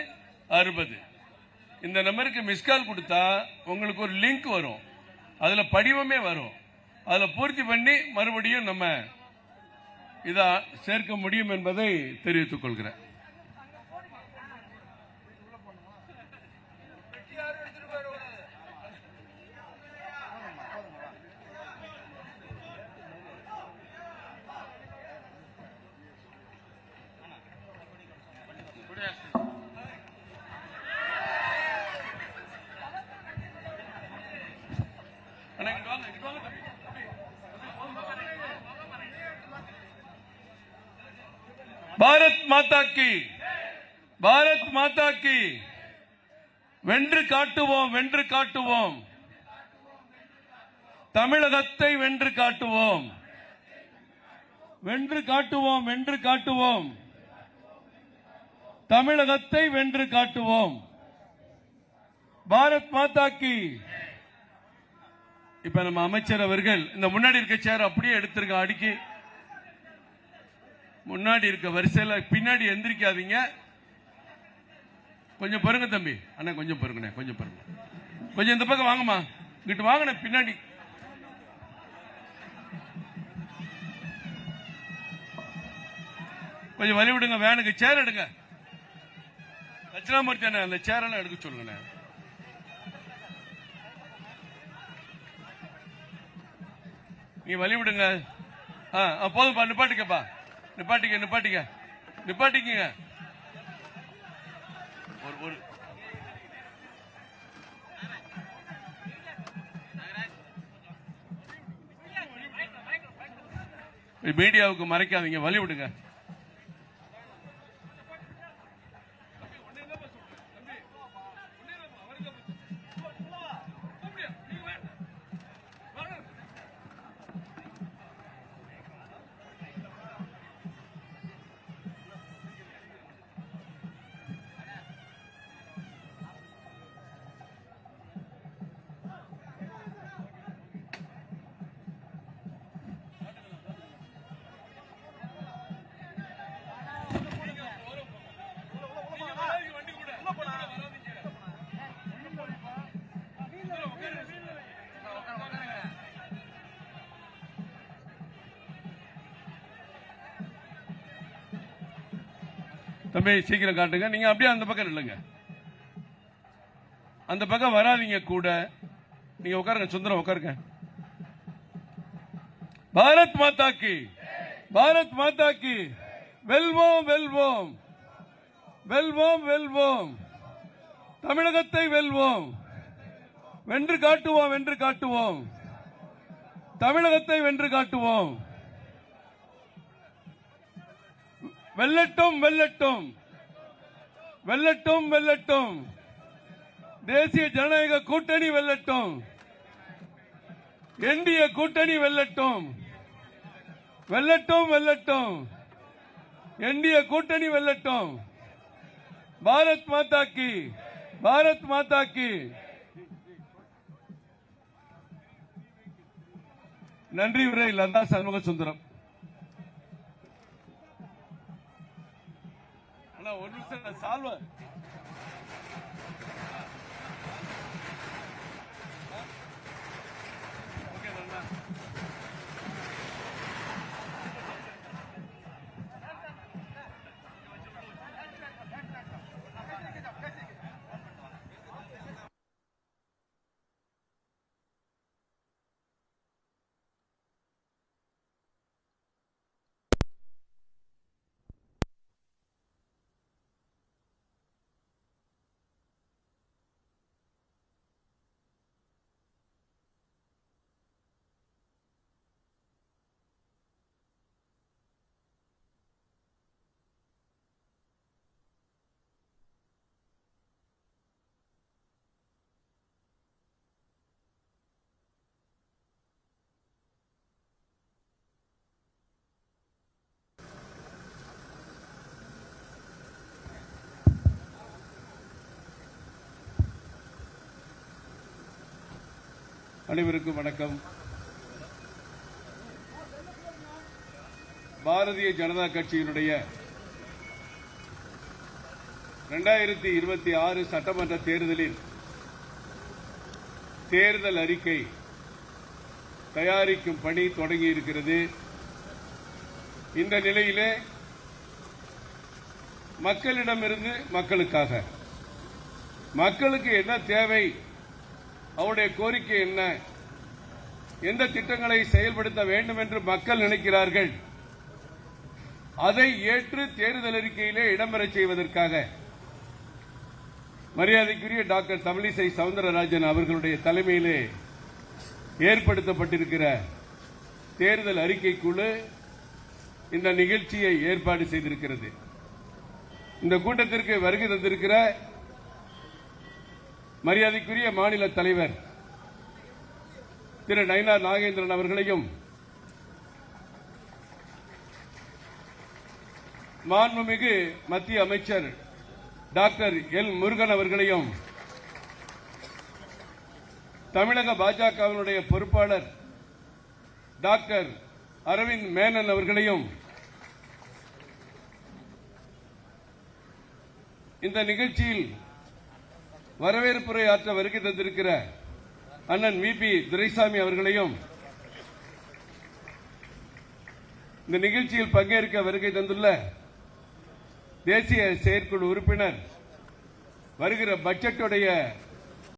60. இந்த நம்பருக்கு மிஸ்கால் கொடுத்தா உங்களுக்கு ஒரு லிங்க் வரும், அதுல படிவமே வரும். அதில் பூர்த்தி பண்ணி மறுபடியும் நம்ம இதை சேர்க்க முடியும் என்பதை தெரிவித்துக் கொள்கிறேன். பாரத் மாதா கி, பாரத் மாதா கி. வென்று காட்டுவோம், வென்று காட்டுவோம், தமிழகத்தை வென்று காட்டுவோம், வென்று காட்டுவோம், வென்று காட்டுவோம், தமிழகத்தை வென்று காட்டுவோம். பாரத் மாதா கி. இப்ப நம்ம அமைச்சர் அவர்கள் இந்த முன்னாடி இருக்க சேர் அப்படியே எடுத்திருக்க, அடிக்கி முன்னாடி இருக்க வரிசையில பின்னாடி எந்திரிக்காதீங்க. கொஞ்சம் பாருங்க தம்பி, அண்ணா கொஞ்சம் பாருங்க, கொஞ்சம் பாருங்க, கொஞ்சம் இந்த பக்கம் வாங்கம்மா, இங்கிட்டு வாங்க, பின்னாடி கொஞ்சம் வழி விடுங்க. வேனுக்கு சேர் எடுங்க. தட்சிணாமூர்த்தி அண்ணா அந்த சேரெல்லாம் எடுக்க சொல்லுங்க. நீங்க வழி விடுங்க. போதும்பா, நிப்பாட்டிக்கப்பா, நிப்பாட்டிக்க, நிப்பாட்டிக்க, நிப்பாட்டிக்கங்க. ஒரு மீடியாவுக்கு மறைக்காதீங்க, வழி விடுங்க. தம்பி சீக்கிரம் காட்டுங்க. நீங்க அப்படியே அந்த பக்கம் இல்லைங்க, அந்த பக்கம் வராதீங்க கூட. நீங்க உட்காருங்க, சுந்தரம் உட்காருங்க. பாரத் மாதா கி, பாரத் மாதா கி. வெல்வோம் வெல்வோம் வெல்வோம் வெல்வோம், தமிழகத்தை வெல்வோம், வென்று காட்டுவோம் வென்று காட்டுவோம், தமிழகத்தை வென்று காட்டுவோம். வெல்லட்டும் வெல்லட்டும் வெல்லட்டும் வெல்லட்டும், தேசிய ஜனநாயக கூட்டணி வெல்லட்டும், என்டிஏ கூட்டணி வெல்லட்டும், வெல்லட்டும் வெல்லட்டும், என்டிஏ கூட்டணி வெல்லட்டும். பாரத் மாதா கி, பாரத் மாதா கி. நன்றி உரை லதா சண்முக சுந்தரம். ஒரு நிமிஷம் சால்வ அனைவருக்கும் வணக்கம். பாரதிய ஜனதா கட்சியினுடைய 2026 சட்டமன்ற தேர்தலில் தேர்தல் அறிக்கை தயாரிக்கும் பணி தொடங்கி இருக்கிறது. இந்த நிலையிலே மக்களிடமிருந்து மக்களுக்காக, மக்களுக்கு என்ன தேவை, அவருடைய கோரிக்கை என்ன, எந்த திட்டங்களை செயல்படுத்த வேண்டும் என்று மக்கள் நினைக்கிறார்கள், அதை ஏற்று தேர்தல் அறிக்கையிலே இடம்பெறச் செய்வதற்காக மரியாதைக்குரிய டாக்டர் தமிழிசை சவுந்தரராஜன் அவர்களுடைய தலைமையிலே ஏற்படுத்தப்பட்டிருக்கிற தேர்தல் அறிக்கை குழு இந்த நிகழ்ச்சியை ஏற்பாடு செய்திருக்கிறது. இந்த கூட்டத்திற்கு வருகை தந்திருக்கிற மரியாதைக்குரிய மாநில தலைவர் திரு நயினார் நாகேந்திரன் அவர்களையும், மாண்புமிகு மத்திய அமைச்சர் டாக்டர் எல் முருகன் அவர்களையும், தமிழக பாஜகவினுடைய பொறுப்பாளர் டாக்டர் அரவிந்த் மேனன் அவர்களையும் இந்த நிகழ்ச்சியில் வரவேற்புரை ஆற்ற வருகை தந்திருக்கிற அண்ணன் விபி துரைசாமி அவர்களையும், இந்த நிகழ்ச்சியில் பங்கேற்க வருகை தந்துள்ள தேசிய செயற்குழு உறுப்பினர், வருகிற பட்ஜெட்டுடைய